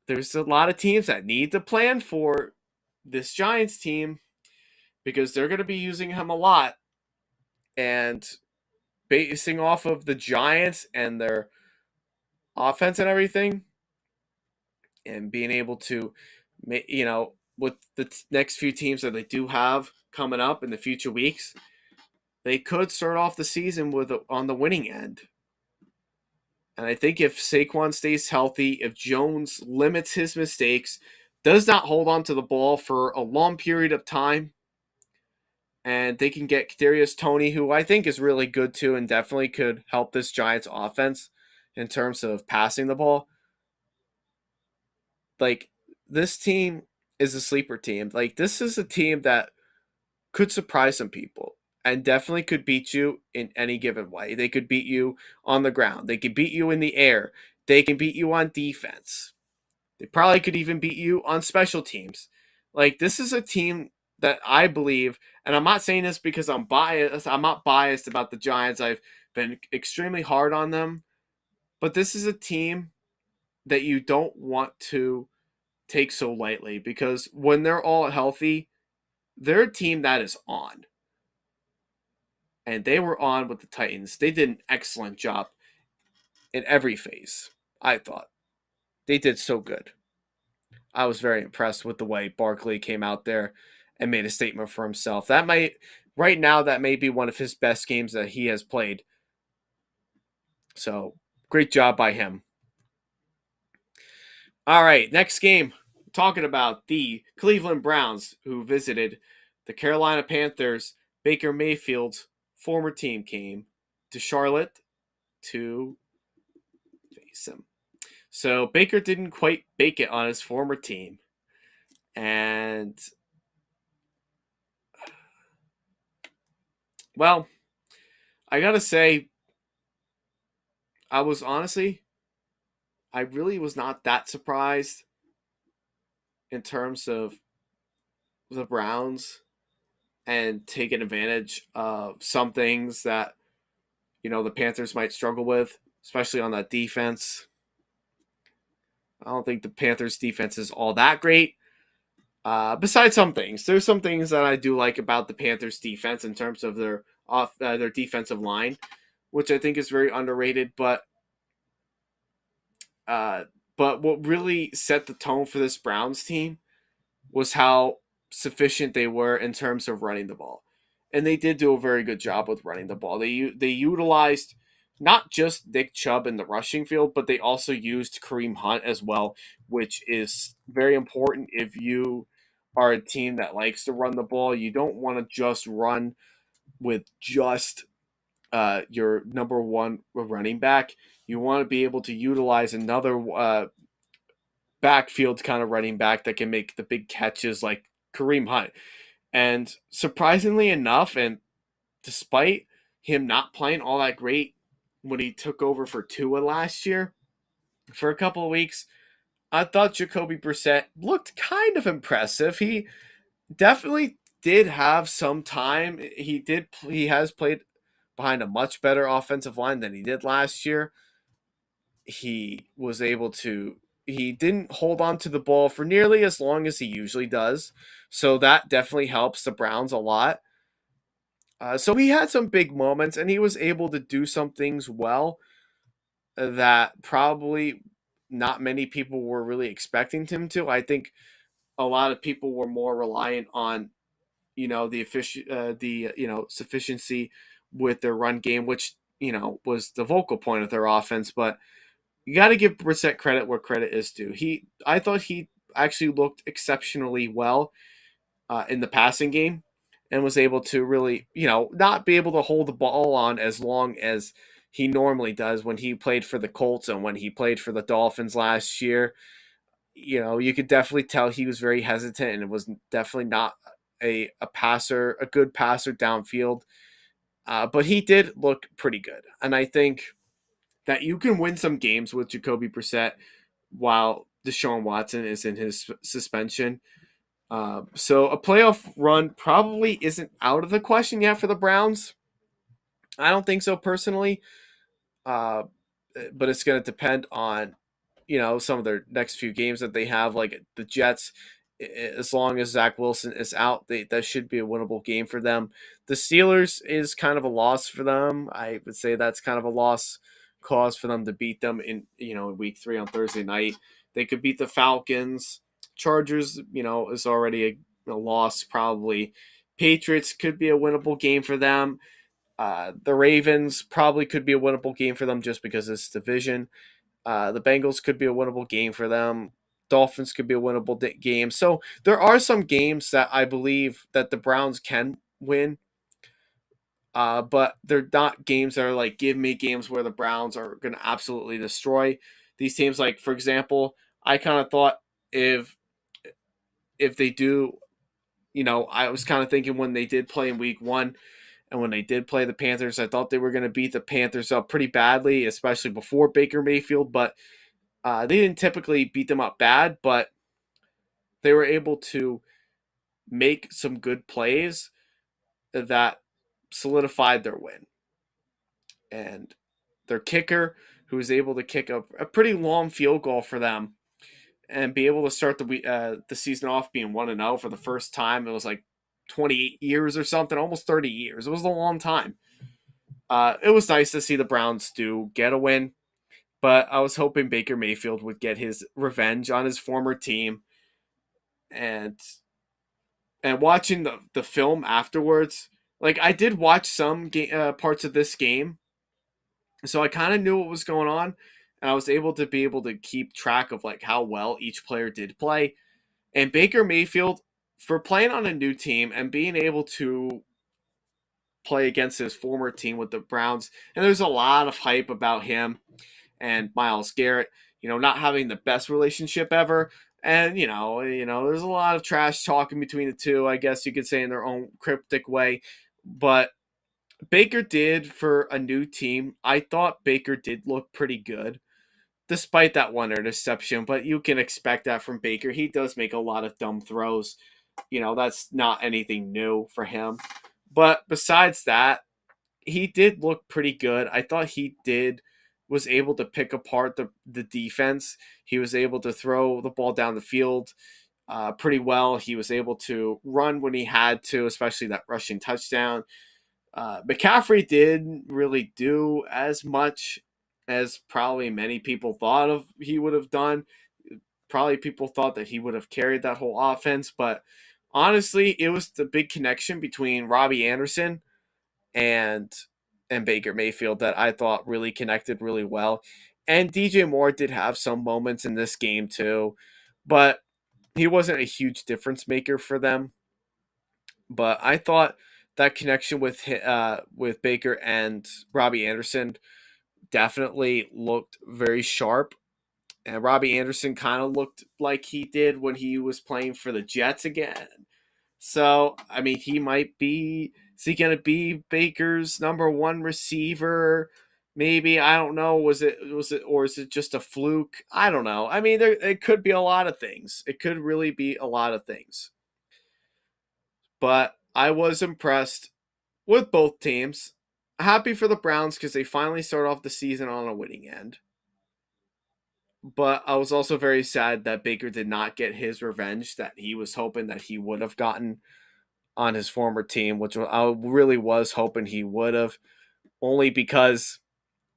there's a lot of teams that need to plan for this Giants team because they're going to be using him a lot. And basing off of the Giants and their offense and everything, and being able to, with the next few teams that they do have coming up in the future weeks, they could start off the season on the winning end. And I think if Saquon stays healthy, if Jones limits his mistakes, does not hold on to the ball for a long period of time, and they can get Kadarius Toney, who I think is really good too, and definitely could help this Giants offense in terms of passing the ball. Like, this team is a sleeper team. Like, this is a team that could surprise some people and definitely could beat you in any given way. They could beat you on the ground. They could beat you in the air. They can beat you on defense. They probably could even beat you on special teams. Like, this is a team that I believe, and I'm not saying this because I'm biased. I'm not biased about the Giants. I've been extremely hard on them. But this is a team that you don't want to take so lightly because when they're all healthy, they're a team that is on. And they were on with the Titans. They did an excellent job in every phase, I thought. They did so good. I was very impressed with the way Barkley came out there and made a statement for himself. Right now, that may be one of his best games that he has played. So, great job by him. All right, next game. Talking about the Cleveland Browns, who visited the Carolina Panthers. Baker Mayfield's former team came to Charlotte to face him. So Baker didn't quite bake it on his former team. And, well, I got to say, I really was not that surprised in terms of the Browns and taking advantage of some things that, the Panthers might struggle with, especially on that defense. I don't think the Panthers defense is all that great. Besides some things, there's some things that I do like about the Panthers defense in terms of their defensive line, which I think is very underrated. But what really set the tone for this Browns team was how sufficient they were in terms of running the ball, and they did do a very good job with running the ball. They utilized not just Nick Chubb in the rushing field, but they also used Kareem Hunt as well, which is very important if you are a team that likes to run the ball. You don't want to just run with just your number one running back. You want to be able to utilize another backfield kind of running back that can make the big catches like Kareem Hunt. And surprisingly enough, and despite him not playing all that great when he took over for Tua last year for a couple of weeks, I thought Jacoby Brissett looked kind of impressive. He definitely did have some time. He has played behind a much better offensive line than he did last year. He didn't hold on to the ball for nearly as long as he usually does. So that definitely helps the Browns a lot. So he had some big moments and he was able to do some things well that probably not many people were really expecting him to. I think a lot of people were more reliant on, sufficiency with their run game, which, was the vocal point of their offense. But you got to give Brissett credit where credit is due. I thought he actually looked exceptionally well in the passing game and was able to really, not be able to hold the ball on as long as he normally does when he played for the Colts and when he played for the Dolphins last year. You could definitely tell he was very hesitant and it was definitely not a good passer downfield. But he did look pretty good. And I think that you can win some games with Jacoby Brissett while Deshaun Watson is in his suspension. So a playoff run probably isn't out of the question yet for the Browns. I don't think so personally, uh, but it's going to depend on some of their next few games that they have, like the Jets. As long as Zach Wilson is out, that should be a winnable game for them. The Steelers is kind of a loss for them. I would say that's kind of a loss cause for them to beat them in week 3 on Thursday night. They could beat the Falcons. Chargers, is already a loss probably. Patriots could be a winnable game for them. The Ravens probably could be a winnable game for them just because it's division. The Bengals could be a winnable game for them. Dolphins could be a winnable game. So there are some games that I believe that the Browns can win, but they're not games that are like give me games where the Browns are going to absolutely destroy these teams. Like for example, I kind of thought if they do, I was kind of thinking when they did play in Week 1 and when they did play the Panthers, I thought they were going to beat the Panthers up pretty badly, especially before Baker Mayfield, but they didn't typically beat them up bad, but they were able to make some good plays that solidified their win. And their kicker, who was able to kick a pretty long field goal for them and be able to start the season off being 1-0 for the first time. It was like 28 years or something, almost 30 years. It was a long time. It was nice to see the Browns do get a win, but I was hoping Baker Mayfield would get his revenge on his former team. And watching the film afterwards, like I did watch some parts of this game, so I kind of knew what was going on, and I was able to keep track of like how well each player did play. And Baker Mayfield, for playing on a new team and being able to play against his former team with the Browns, and there's a lot of hype about him and Myles Garrett, not having the best relationship ever. And there's a lot of trash talking between the two, I guess you could say, in their own cryptic way. But Baker did for a new team. I thought Baker did look pretty good, despite that one interception. But you can expect that from Baker. He does make a lot of dumb throws. That's not anything new for him. But besides that, he did look pretty good. I thought he was able to pick apart the defense. He was able to throw the ball down the field pretty well. He was able to run when he had to, especially that rushing touchdown. McCaffrey didn't really do as much as probably many people thought of he would have done. Probably people thought that he would have carried that whole offense, but honestly, it was the big connection between Robbie Anderson and Baker Mayfield that I thought really connected really well. And DJ Moore did have some moments in this game too, but he wasn't a huge difference maker for them. But I thought that connection with Baker and Robbie Anderson definitely looked very sharp. And Robbie Anderson kind of looked like he did when he was playing for the Jets again. So, I mean, he might be. Is he going to be Baker's number one receiver? Maybe, I don't know. Or is it just a fluke? I don't know. I mean, it could be a lot of things. It could really be a lot of things. But I was impressed with both teams. Happy for the Browns because they finally start off the season on a winning end. But I was also very sad that Baker did not get his revenge that he was hoping that he would have gotten on his former team, which I really was hoping he would have, only because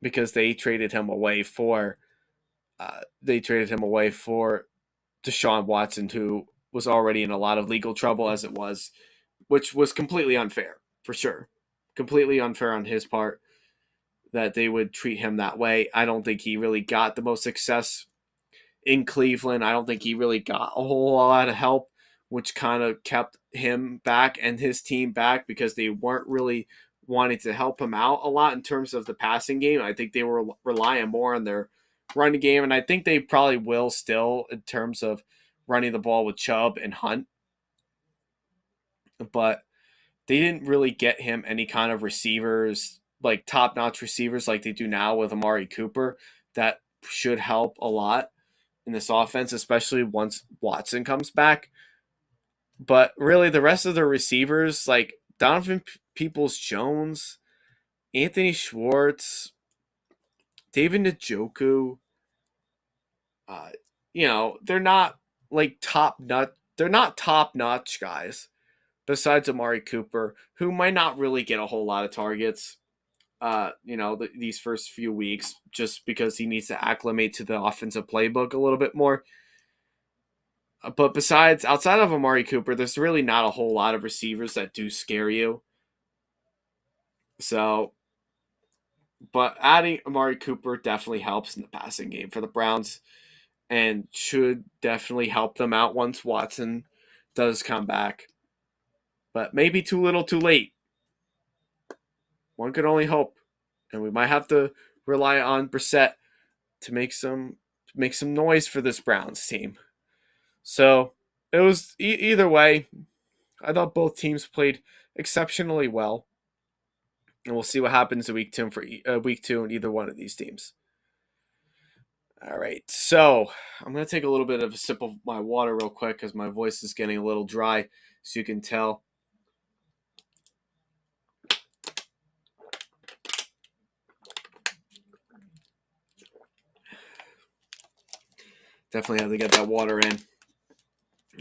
they traded him away for Deshaun Watson, who was already in a lot of legal trouble as it was, which was completely unfair for sure, completely unfair on his part that they would treat him that way. I don't think he really got the most success in Cleveland. I don't think he really got a whole lot of help, which kind of kept him back and his team back because they weren't really wanting to help him out a lot in terms of the passing game. I think they were relying more on their running game, and I think they probably will still in terms of running the ball with Chubb and Hunt. But they didn't really get him any kind of receivers, like top-notch receivers like they do now with Amari Cooper. That should help a lot in this offense, especially once Watson comes back. But really, the rest of the receivers, like Donovan Peoples Jones, Anthony Schwartz, David Njoku, uh, they're not like top nut. They're not top notch guys. Besides Amari Cooper, who might not really get a whole lot of targets, these first few weeks, just because he needs to acclimate to the offensive playbook a little bit more. But outside of Amari Cooper, there's really not a whole lot of receivers that do scare you. So, but adding Amari Cooper definitely helps in the passing game for the Browns and should definitely help them out once Watson does come back. But maybe too little too late. One could only hope. And we might have to rely on Brissett to make some noise for this Browns team. So it was either way. I thought both teams played exceptionally well, and we'll see what happens in week two in either one of these teams. All right, so I'm gonna take a little bit of a sip of my water real quick because my voice is getting a little dry, so you can tell. Definitely have to get that water in.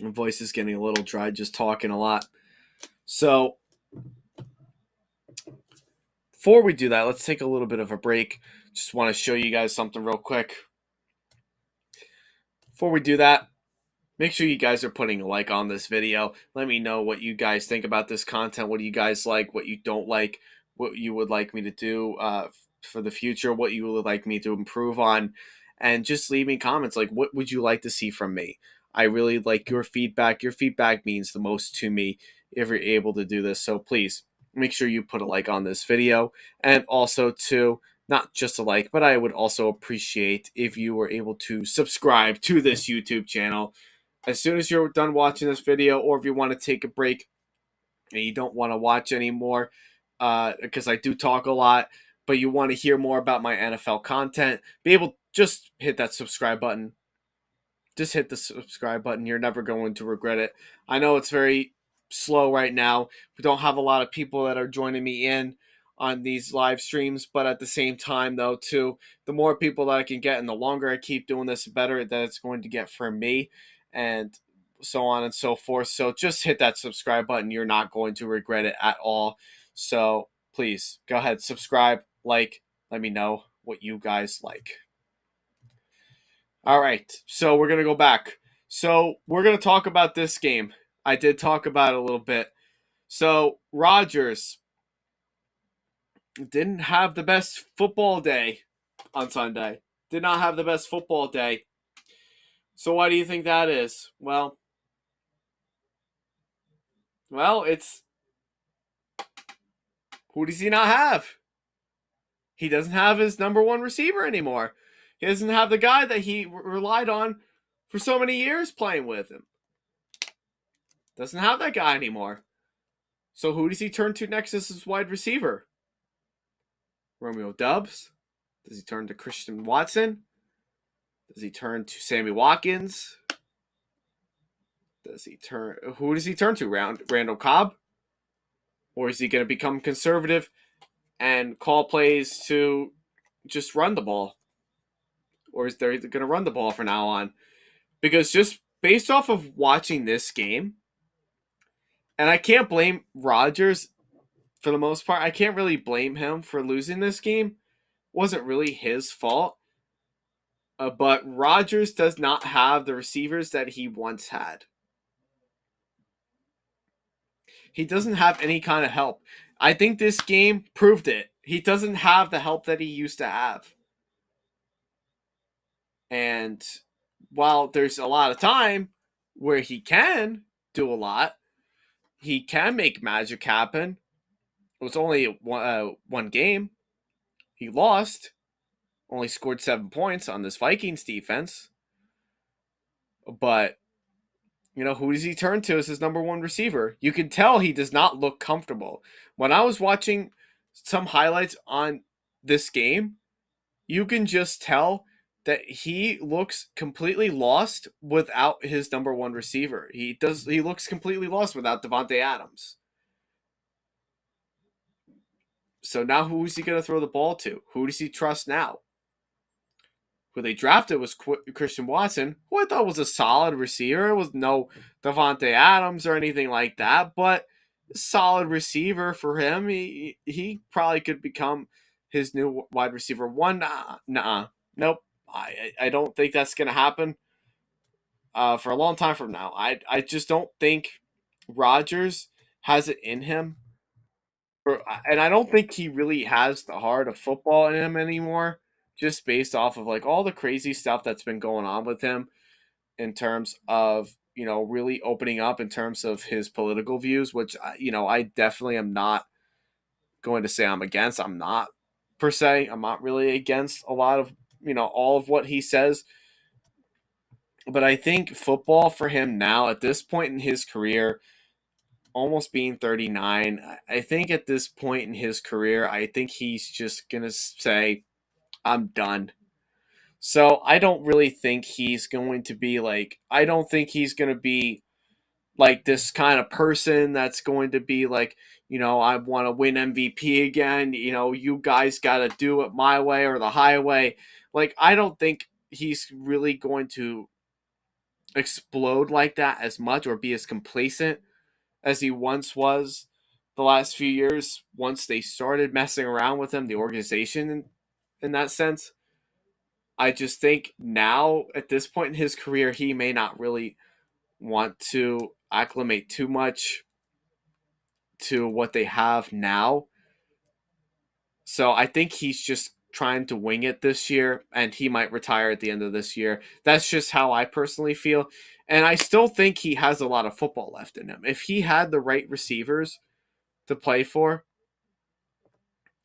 My voice is getting a little dry, just talking a lot. So before we do that, let's take a little bit of a break. Just want to show you guys something real quick. Before we do that, make sure you guys are putting a like on this video. Let me know what you guys think about this content. What do you guys like? What you don't like? What you would like me to do for the future? What you would like me to improve on? And just leave me comments like, what would you like to see from me? I really like your feedback. Your feedback means the most to me if you're able to do this. So please make sure you put a like on this video. And also to not just a like, but I would also appreciate if you were able to subscribe to this YouTube channel as soon as you're done watching this video, or if you want to take a break and you don't want to watch anymore, because I do talk a lot, but you want to hear more about my NFL content, be able to just hit that subscribe button. Just hit the subscribe button. You're never going to regret it. I know it's very slow right now. We don't have a lot of people that are joining me in on these live streams, but at the same time, though, too, the more people that I can get and the longer I keep doing this, the better that it's going to get for me, and so on and so forth. So just hit that subscribe button. You're not going to regret it at all. So please go ahead, subscribe, like, let me know what you guys like. All right, so we're going to go back. So we're going to talk about this game. I did talk about it a little bit. So Rodgers didn't have the best football day on Sunday. Did not have the best football day. So why do you think that is? Well, it's who does he not have? He doesn't have his number one receiver anymore. He doesn't have the guy that he relied on for so many years playing with him. Doesn't have that guy anymore. So who does he turn to next as his wide receiver? Romeo Doubs? Does he turn to Christian Watson? Does he turn to Sammy Watkins? Who does he turn to? Randall Cobb? Or is he going to become conservative and call plays to just run the ball? Or is they going to run the ball from now on? Because just based off of watching this game, and I can't blame Rodgers for the most part. I can't really blame him for losing this game. It wasn't really his fault. But Rodgers does not have the receivers that he once had. He doesn't have any kind of help. I think this game proved it. He doesn't have the help that he used to have. And while there's a lot of time where he can do a lot, he can make magic happen. It was only one game. He lost. Only scored 7 points on this Vikings defense. But, Who does he turn to as his number one receiver? You can tell he does not look comfortable. When I was watching some highlights on this game, you can just tell that he looks completely lost without his number one receiver. He looks completely lost without Devontae Adams. So now who is he going to throw the ball to? Who does he trust now? Who they drafted was Christian Watson, who I thought was a solid receiver. It was no Devontae Adams or anything like that, but solid receiver for him. He probably could become his new wide receiver one. Nope. I don't think that's going to happen for a long time from now. I just don't think Rodgers has it in him. And I don't think he really has the heart of football in him anymore, just based off of like all the crazy stuff that's been going on with him in terms of really opening up in terms of his political views, which I definitely am not going to say I'm against. I'm not per se. I'm not really against a lot of all of what he says, but I think football for him now at this point in his career, almost being 39, I think at this point in his career, I think he's just going to say, I'm done. So I don't really think he's going to be like, I don't think he's going to be like this kind of person that's going to be like, I want to win MVP again. You guys got to do it my way or the highway. Like, I don't think he's really going to explode like that as much or be as complacent as he once was the last few years once they started messing around with him, the organization in that sense. I just think now, at this point in his career, he may not really want to acclimate too much to what they have now. So I think he's just trying to wing it this year, and he might retire at the end of this year. That's just how I personally feel. And I still think he has a lot of football left in him. If he had the right receivers to play for,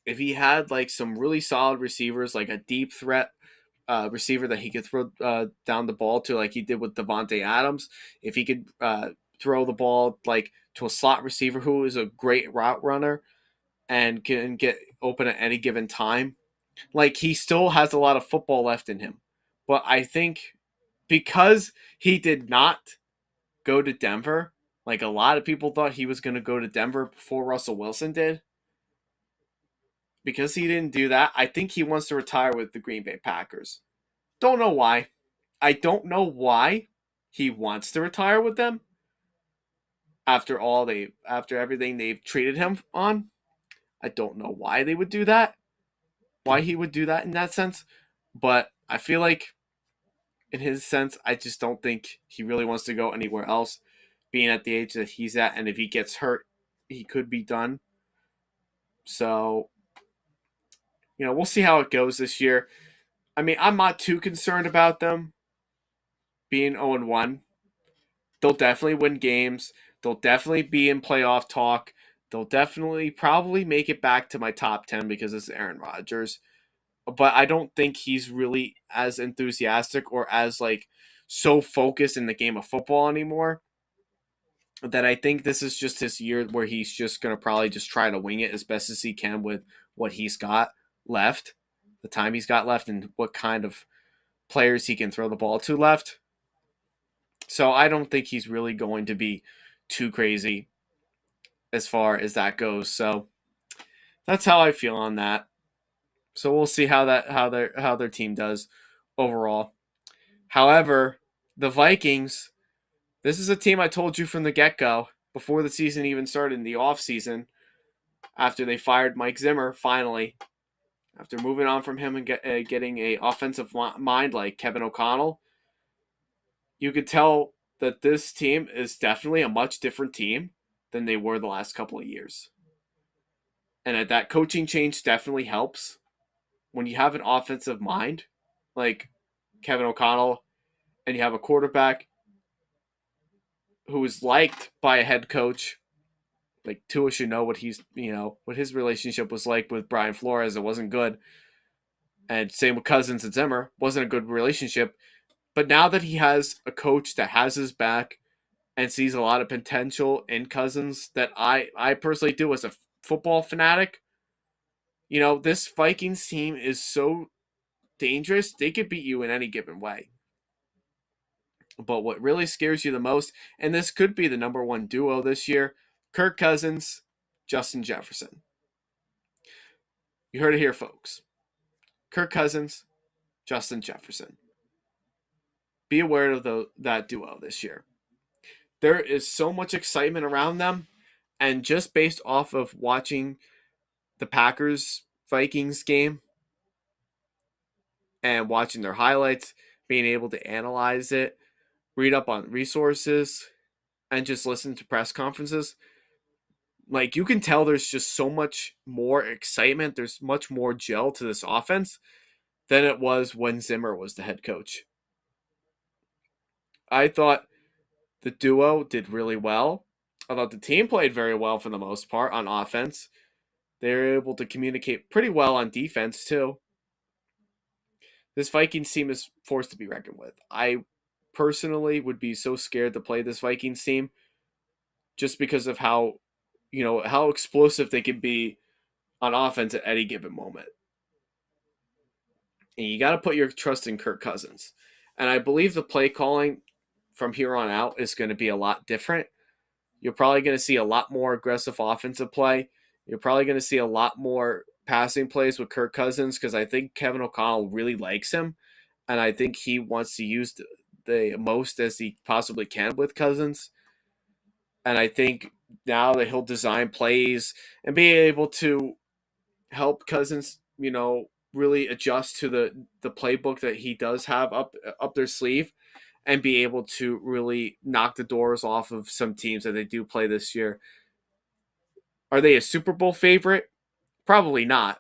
if he had like some really solid receivers, like a deep threat receiver that he could throw down the ball to, like he did with Devontae Adams, if he could throw the ball like to a slot receiver who is a great route runner and can get open at any given time, like he still has a lot of football left in him. But I think because he did not go to Denver, like a lot of people thought he was going to go to Denver before Russell Wilson did, because he didn't do that, I think he wants to retire with the Green Bay Packers. Don't know why. I don't know why he wants to retire with them after everything they've treated him on. I don't know why they would do that. Why he would do that in that sense. But I feel like in his sense, I just don't think he really wants to go anywhere else, being at the age that he's at, and if he gets hurt, he could be done. So, we'll see how it goes this year. I mean, I'm not too concerned about them being 0-1. They'll definitely win games. They'll definitely be in playoff talk. They'll definitely probably make it back to my top 10 because it's Aaron Rodgers. But I don't think he's really as enthusiastic or as like so focused in the game of football anymore. That I think this is just his year where he's just going to probably just try to wing it as best as he can with what he's got left, the time he's got left, and what kind of players he can throw the ball to left. So I don't think he's really going to be too crazy as far as that goes. So that's how I feel on that. So we'll see how their team does overall. However, the Vikings, this is a team I told you from the get-go before the season even started in the offseason, after they fired Mike Zimmer finally, after moving on from him and getting a offensive mind like Kevin O'Connell. You could tell that this team is definitely a much different team than they were the last couple of years. And that coaching change definitely helps. When you have an offensive mind like Kevin O'Connell and you have a quarterback who is liked by a head coach, like Tua should know what his relationship was like with Brian Flores. It wasn't good. And same with Cousins and Zimmer, wasn't a good relationship. But now that he has a coach that has his back, and sees a lot of potential in Cousins that I personally do as a football fanatic. This Vikings team is so dangerous. They could beat you in any given way. But what really scares you the most, and this could be the number one duo this year, Kirk Cousins, Justin Jefferson. You heard it here, folks. Kirk Cousins, Justin Jefferson. Be aware of that duo this year. There is so much excitement around them, and just based off of watching the Packers Vikings game and watching their highlights, being able to analyze it, read up on resources, and just listen to press conferences, like you can tell there's just so much more excitement, there's much more gel to this offense than it was when Zimmer was the head coach. I thought the duo did really well. I thought the team played very well for the most part on offense. They were able to communicate pretty well on defense too. This Vikings team is forced to be reckoned with. I personally would be so scared to play this Vikings team just because of how explosive they can be on offense at any given moment. And you got to put your trust in Kirk Cousins. And I believe the play calling from here on out is going to be a lot different. You're probably going to see a lot more aggressive offensive play. You're probably going to see a lot more passing plays with Kirk Cousins because I think Kevin O'Connell really likes him. And I think he wants to use the most as he possibly can with Cousins. And I think now that he'll design plays and be able to help Cousins, really adjust to the playbook that he does have up their sleeve and be able to really knock the doors off of some teams that they do play this year. Are they a Super Bowl favorite? Probably not.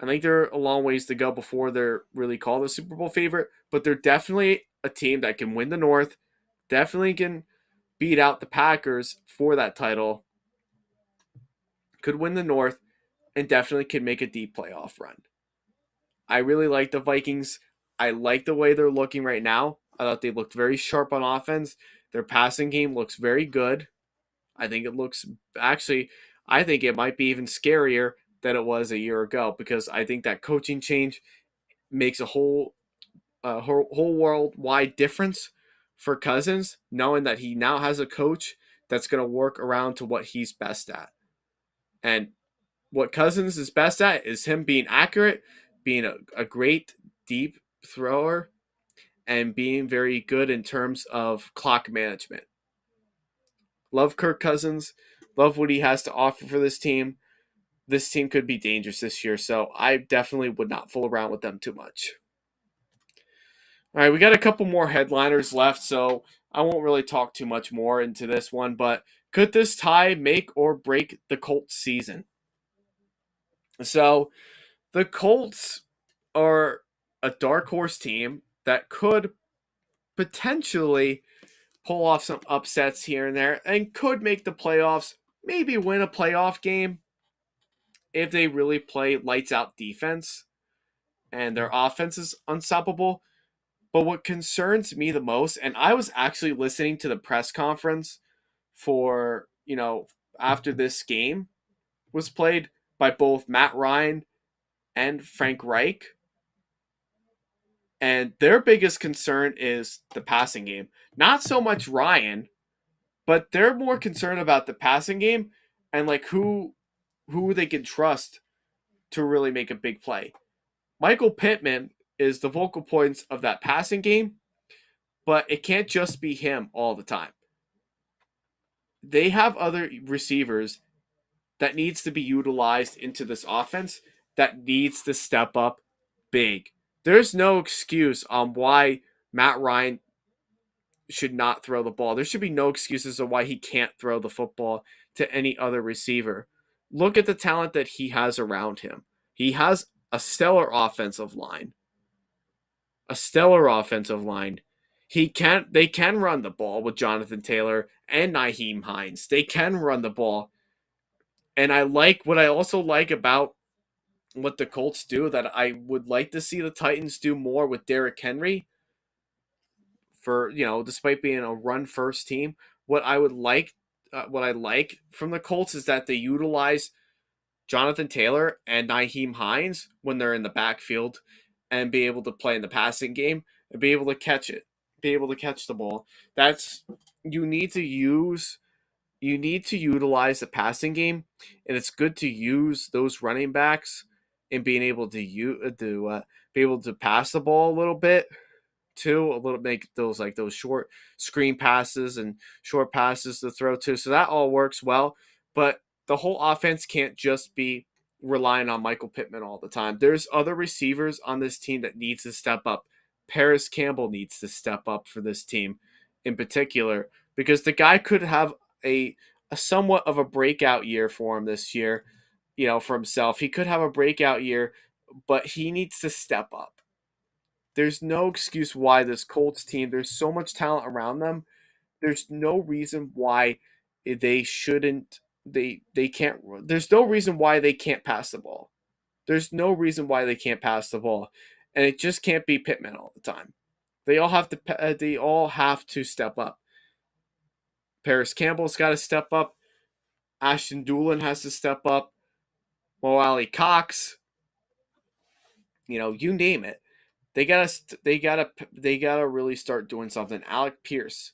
I think they're a long ways to go before they're really called a Super Bowl favorite, but they're definitely a team that can win the North, definitely can beat out the Packers for that title, could win the North, and definitely can make a deep playoff run. I really like the Vikings. I like the way they're looking right now. I thought they looked very sharp on offense. Their passing game looks very good. I think it looks actually, I think it might be even scarier than it was a year ago because I think that coaching change makes a whole worldwide difference for Cousins, knowing that he now has a coach that's going to work around to what he's best at. And what Cousins is best at is him being accurate, being a great deep thrower, and being very good in terms of clock management. Love Kirk Cousins. Love what he has to offer for this team. This team could be dangerous this year, so I definitely would not fool around with them too much. All right, we got a couple more headliners left, so I won't really talk too much more into this one, but could this tie make or break the Colts season? So, the Colts are a dark horse team that could potentially pull off some upsets here and there and could make the playoffs, maybe win a playoff game if they really play lights out defense and their offense is unstoppable. But what concerns me the most, and I was actually listening to the press conference for, after this game was played by both Matt Ryan and Frank Reich. And their biggest concern is the passing game. Not so much Ryan, but they're more concerned about the passing game and like who they can trust to really make a big play. Michael Pittman is the vocal points of that passing game, but it can't just be him all the time. They have other receivers that needs to be utilized into this offense that needs to step up big. There's no excuse on why Matt Ryan should not throw the ball. There should be no excuses of why he can't throw the football to any other receiver. Look at the talent that he has around him. He has a stellar offensive line. A stellar offensive line. They can run the ball with Jonathan Taylor and Nyheim Hines. They can run the ball. And what I also like about what the Colts do that I would like to see the Titans do more with Derrick Henry for, despite being a run first team, what I like from the Colts is that they utilize Jonathan Taylor and Nyheim Hines when they're in the backfield and be able to play in the passing game and be able to catch it, be able to catch the ball. That's you need to use you need to utilize the passing game, and it's good to use those running backs and being able to be able to pass the ball a little bit too, a little make those short screen passes and short passes to throw to. So that all works well, but the whole offense can't just be relying on Michael Pittman all the time. There's other receivers on this team that needs to step up. Paris Campbell needs to step up for this team in particular because the guy could have a a somewhat of a breakout year for him this year, for himself. He could have a breakout year, but he needs to step up. There's no excuse why this Colts team, there's so much talent around them. There's no reason why they shouldn't they can't there's no reason why they can't pass the ball. There's no reason why they can't pass the ball. And it just can't be Pittman all the time. They all have to step up. Paris Campbell's got to step up. Ashton Doolin has to step up. Mo Ali Cox, you name it. They gotta really start doing something. Alec Pierce,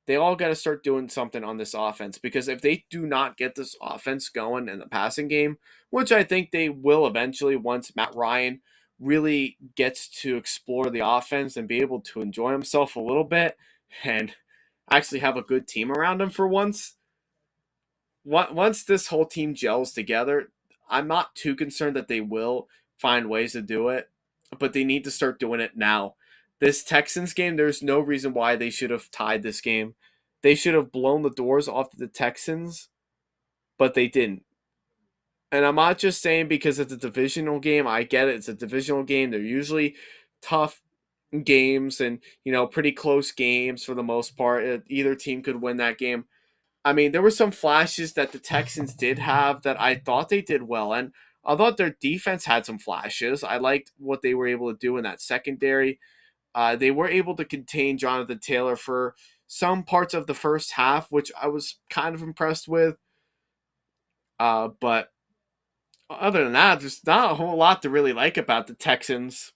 they all got to start doing something on this offense because if they do not get this offense going in the passing game, which I think they will eventually once Matt Ryan really gets to explore the offense and be able to enjoy himself a little bit and actually have a good team around him for once. Once this whole team gels together, I'm not too concerned that they will find ways to do it, but they need to start doing it now. This Texans game, there's no reason why they should have tied this game. They should have blown the doors off the Texans, but they didn't. And I'm not just saying because it's a divisional game. I get it. It's a divisional game. They're usually tough games and, pretty close games for the most part. Either team could win that game. I mean, there were some flashes that the Texans did have that I thought they did well. And I thought their defense had some flashes. I liked what they were able to do in that secondary. They were able to contain Jonathan Taylor for some parts of the first half, which I was kind of impressed with. But other than that, there's not a whole lot to really like about the Texans.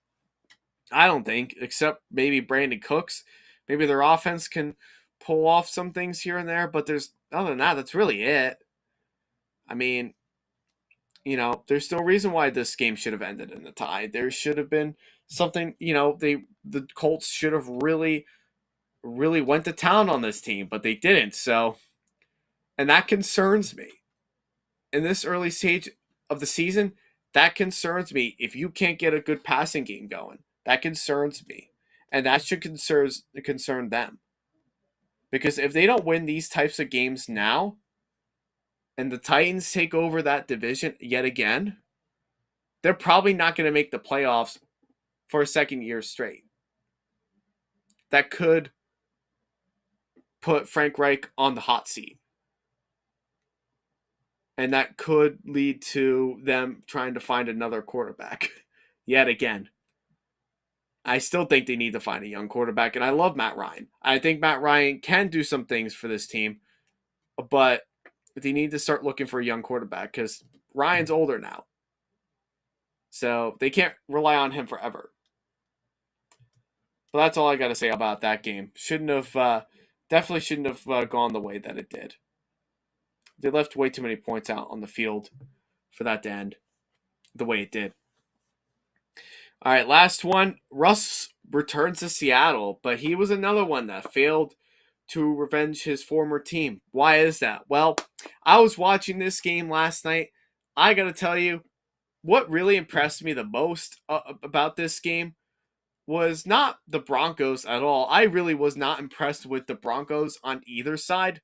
I don't think, except maybe Brandon Cooks. Maybe their offense can pull off some things here and there, but there's other than that, that's really it. I mean, there's no reason why this game should have ended in a tie. There should have been something, the Colts should have really, really went to town on this team, but they didn't. So, and that concerns me. In this early stage of the season, that concerns me. If you can't get a good passing game going, that concerns me. And that should concern them. Because if they don't win these types of games now, and the Titans take over that division yet again, they're probably not going to make the playoffs for a second year straight. That could put Frank Reich on the hot seat. And that could lead to them trying to find another quarterback yet again. I still think they need to find a young quarterback, and I love Matt Ryan. I think Matt Ryan can do some things for this team, but they need to start looking for a young quarterback because Ryan's older now. So they can't rely on him forever. But that's all I got to say about that game. Definitely shouldn't have gone the way that it did. They left way too many points out on the field for that to end the way it did. All right, last one. Russ returns to Seattle, but he was another one that failed to revenge his former team. Why is that? Well, I was watching this game last night. I got to tell you, what really impressed me the most about this game was not the Broncos at all. I really was not impressed with the Broncos on either side,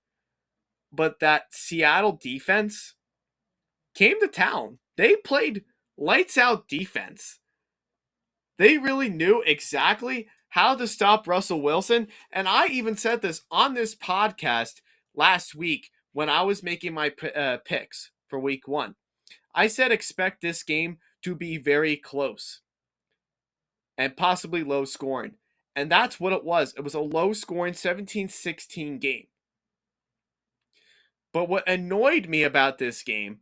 but that Seattle defense came to town. They played lights out defense. They really knew exactly how to stop Russell Wilson. And I even said this on this podcast last week when I was making my picks for week one. I said expect this game to be very close and possibly low scoring. And that's what it was. It was a low scoring 17-16 game. But what annoyed me about this game,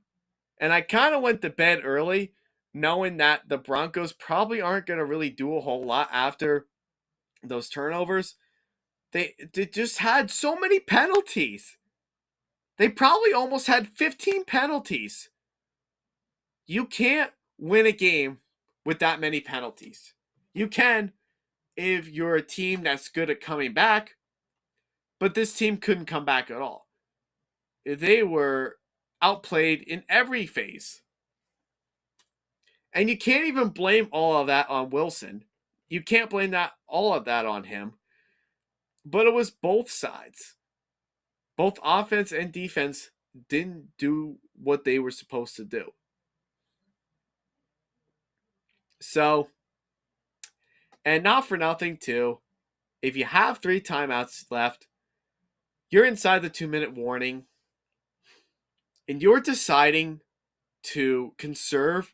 and I kind of went to bed early knowing that the Broncos probably aren't going to really do a whole lot after those turnovers. They just had so many penalties. They probably almost had 15 penalties. You can't win a game with that many penalties. You can if you're a team that's good at coming back, but this team couldn't come back at all. They were outplayed in every phase. And you can't even blame all of that on Wilson. You can't blame all of that on him. But it was both sides. Both offense and defense didn't do what they were supposed to do. So, and not for nothing, too, if you have 3 timeouts left, you're inside the 2-minute warning, and you're deciding to conserve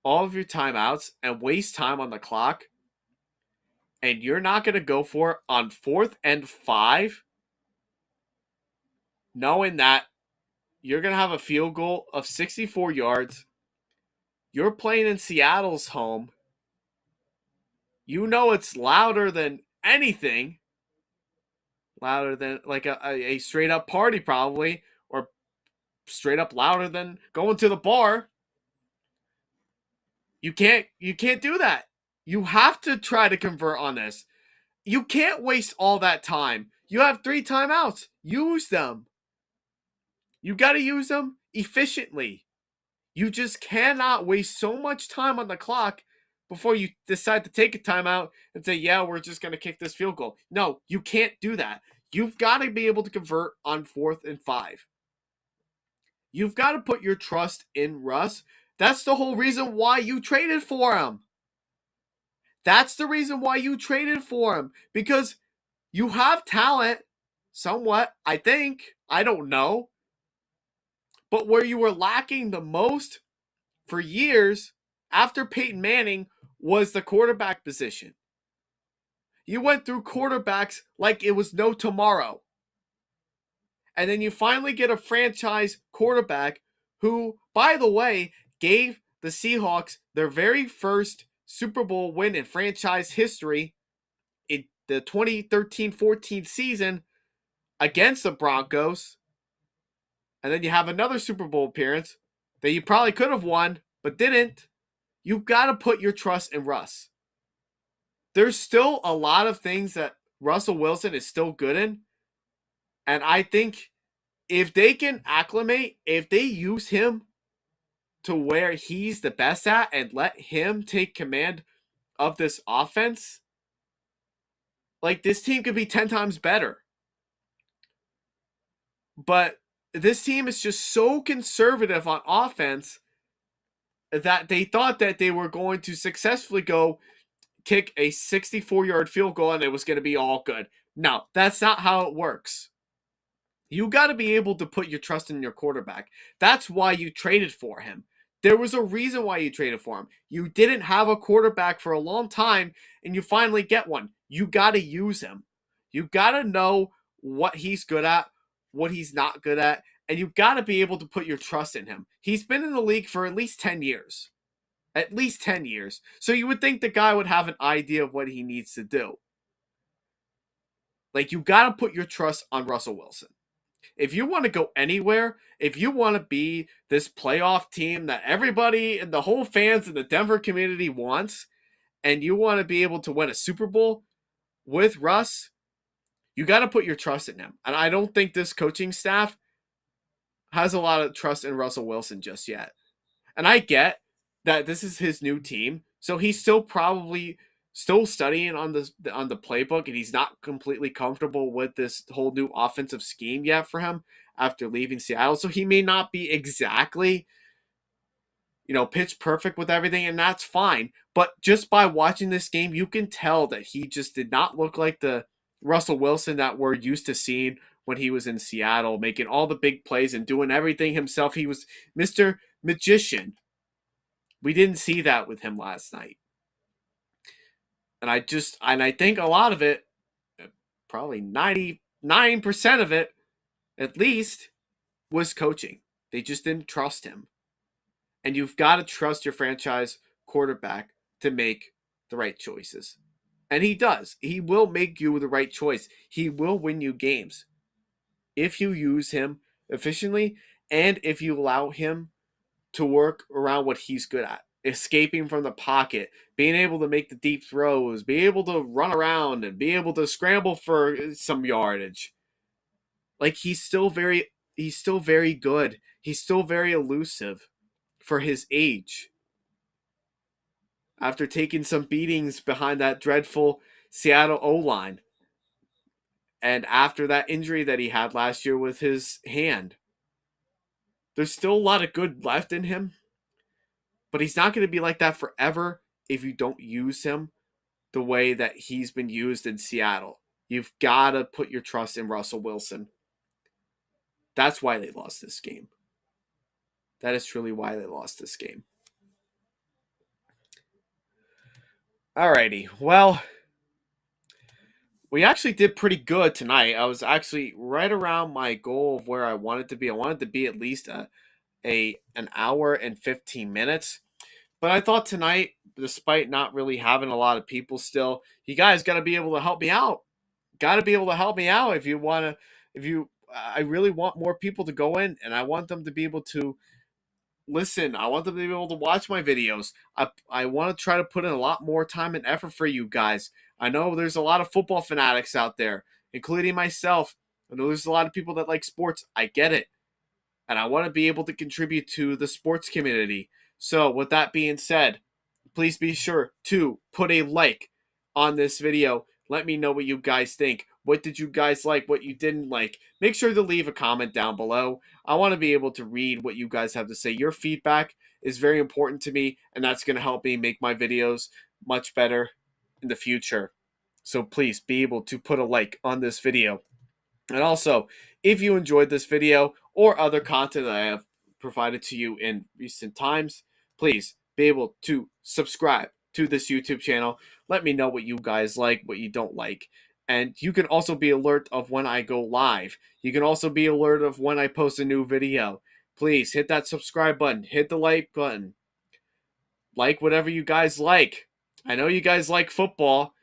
all of your timeouts and waste time on the clock, and you're not going to go for it on 4th and 5, knowing that you're going to have a field goal of 64 yards. You're playing in Seattle's home. You know it's louder than anything. Louder than like a straight up party probably, or straight up louder than going to the bar. You can't do that. You have to try to convert on this. You can't waste all that time. You have 3 timeouts. Use them. You got to use them efficiently. You just cannot waste so much time on the clock before you decide to take a timeout and say, yeah, we're just going to kick this field goal. No, you can't do that. You've got to be able to convert on 4th and 5. You've got to put your trust in Russ. That's the whole reason why you traded for him. That's the reason why you traded for him. Because you have talent, somewhat, I think. I don't know. But where you were lacking the most for years after Peyton Manning was the quarterback position. You went through quarterbacks like it was no tomorrow. And then you finally get a franchise quarterback who, by the way, gave the Seahawks their very first Super Bowl win in franchise history in the 2013-14 season against the Broncos. And then you have another Super Bowl appearance that you probably could have won, but didn't. You've got to put your trust in Russ. There's still a lot of things that Russell Wilson is still good in. And I think if they can acclimate, if they use him to where he's the best at and let him take command of this offense, like this team could be 10 times better. But this team is just so conservative on offense that they thought that they were going to successfully go kick a 64-yard field goal and it was going to be all good. No, that's not how it works. You got to be able to put your trust in your quarterback. That's why you traded for him. There was a reason why you traded for him. You didn't have a quarterback for a long time, and you finally get one. You got to use him. You got to know what he's good at, what he's not good at, and you got to be able to put your trust in him. He's been in the league for at least 10 years. At least 10 years. So you would think the guy would have an idea of what he needs to do. Like, you got to put your trust on Russell Wilson. If you want to go anywhere, if you want to be this playoff team that everybody and the whole fans in the Denver community wants, and you want to be able to win a Super Bowl with Russ, you got to put your trust in him. And I don't think this coaching staff has a lot of trust in Russell Wilson just yet. And I get that this is his new team, so he's still probably still studying on the playbook, and he's not completely comfortable with this whole new offensive scheme yet for him after leaving Seattle. So he may not be exactly, pitch perfect with everything, and that's fine. But just by watching this game, you can tell that he just did not look like the Russell Wilson that we're used to seeing when he was in Seattle, making all the big plays and doing everything himself. He was Mr. Magician. We didn't see that with him last night. And I think a lot of it, probably 99% of it, at least, was coaching. They just didn't trust him. And you've got to trust your franchise quarterback to make the right choices. And he does. He will make you the right choice. He will win you games if you use him efficiently and if you allow him to work around what he's good at. Escaping from the pocket, being able to make the deep throws, be able to run around and be able to scramble for some yardage. Like he's still very good. He's still very elusive for his age. After taking some beatings behind that dreadful Seattle O-line and after that injury that he had last year with his hand. There's still a lot of good left in him, but he's not going to be like that forever if you don't use him the way that he's been used in Seattle. You've got to put your trust in Russell Wilson. That's why they lost this game. That is truly why they lost this game. Alrighty, well, we actually did pretty good tonight. I was actually right around my goal of where I wanted to be. I wanted to be at least an hour and 15 minutes. But I thought tonight, despite not really having a lot of people still, you guys got to be able to help me out. Got to be able to help me out if you want to. I really want more people to go in, and I want them to be able to listen. I want them to be able to watch my videos. I want to try to put in a lot more time and effort for you guys. I know there's a lot of football fanatics out there, including myself. I know there's a lot of people that like sports. I get it. And I want to be able to contribute to the sports community. So, with that being said, please be sure to put a like on this video. Let me know what you guys think. What did you guys like? What you didn't like? Make sure to leave a comment down below. I want to be able to read what you guys have to say. Your feedback is very important to me, and that's going to help me make my videos much better in the future. So please be able to put a like on this video. And also, if you enjoyed this video or other content that I have provided to you in recent times, please be able to subscribe to this YouTube channel. Let me know what you guys like, what you don't like. And you can also be alert of when I go live. You can also be alert of when I post a new video. Please hit that subscribe button. Hit the like button. Like whatever you guys like. I know you guys like football.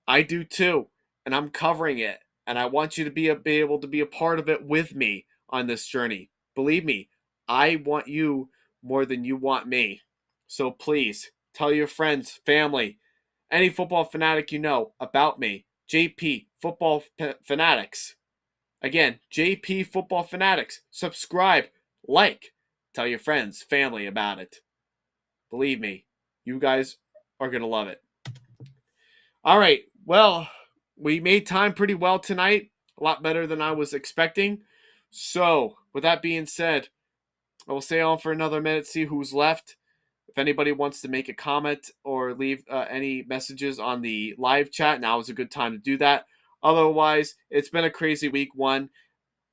I do too. And I'm covering it. And I want you to be able to be a part of it with me on this journey. Believe me, I want you more than you want me. So please, tell your friends, family, any football fanatic you know about me. JP Football Fanatics. Again, JP Football Fanatics. Subscribe, like, tell your friends, family about it. Believe me, you guys are going to love it. All right, well, we made time pretty well tonight. A lot better than I was expecting. So, with that being said, I will stay on for another minute, see who's left. If anybody wants to make a comment or leave any messages on the live chat, now is a good time to do that. Otherwise, it's been a crazy week one.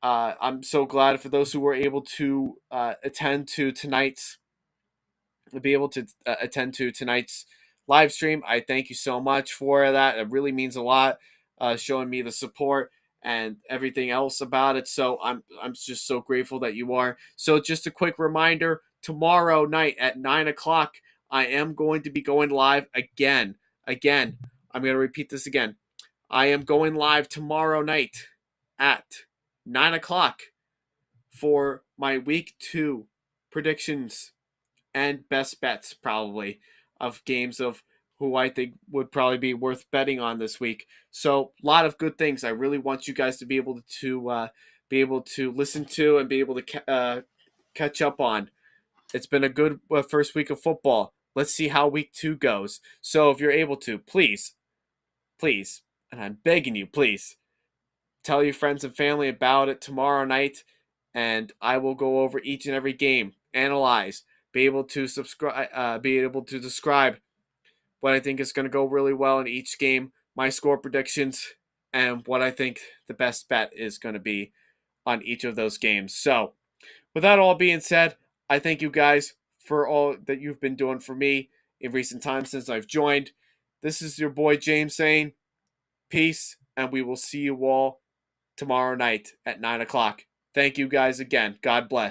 I'm so glad for those who were able to attend to tonight's live stream. I thank you so much for that. It really means a lot, showing me the support and everything else about it. So I'm just so grateful that you are. So just a quick reminder, tomorrow night at 9 o'clock, I am going to be going live again. Again, I'm going to repeat this again. I am going live tomorrow night at 9 o'clock for my week 2 predictions and best bets, probably, of games of who I think would probably be worth betting on this week. So a lot of good things. I really want you guys to be able to listen to and be able to catch up on. It's been a good first week of football. Let's see how week 2 goes. So if you're able to, please, and I'm begging you, please, tell your friends and family about it tomorrow night, and I will go over each and every game, analyze, be able to describe what I think is going to go really well in each game, my score predictions, and what I think the best bet is going to be on each of those games. So, with that all being said, I thank you guys for all that you've been doing for me in recent times since I've joined. This is your boy James saying peace, and we will see you all tomorrow night at 9 o'clock. Thank you guys again. God bless.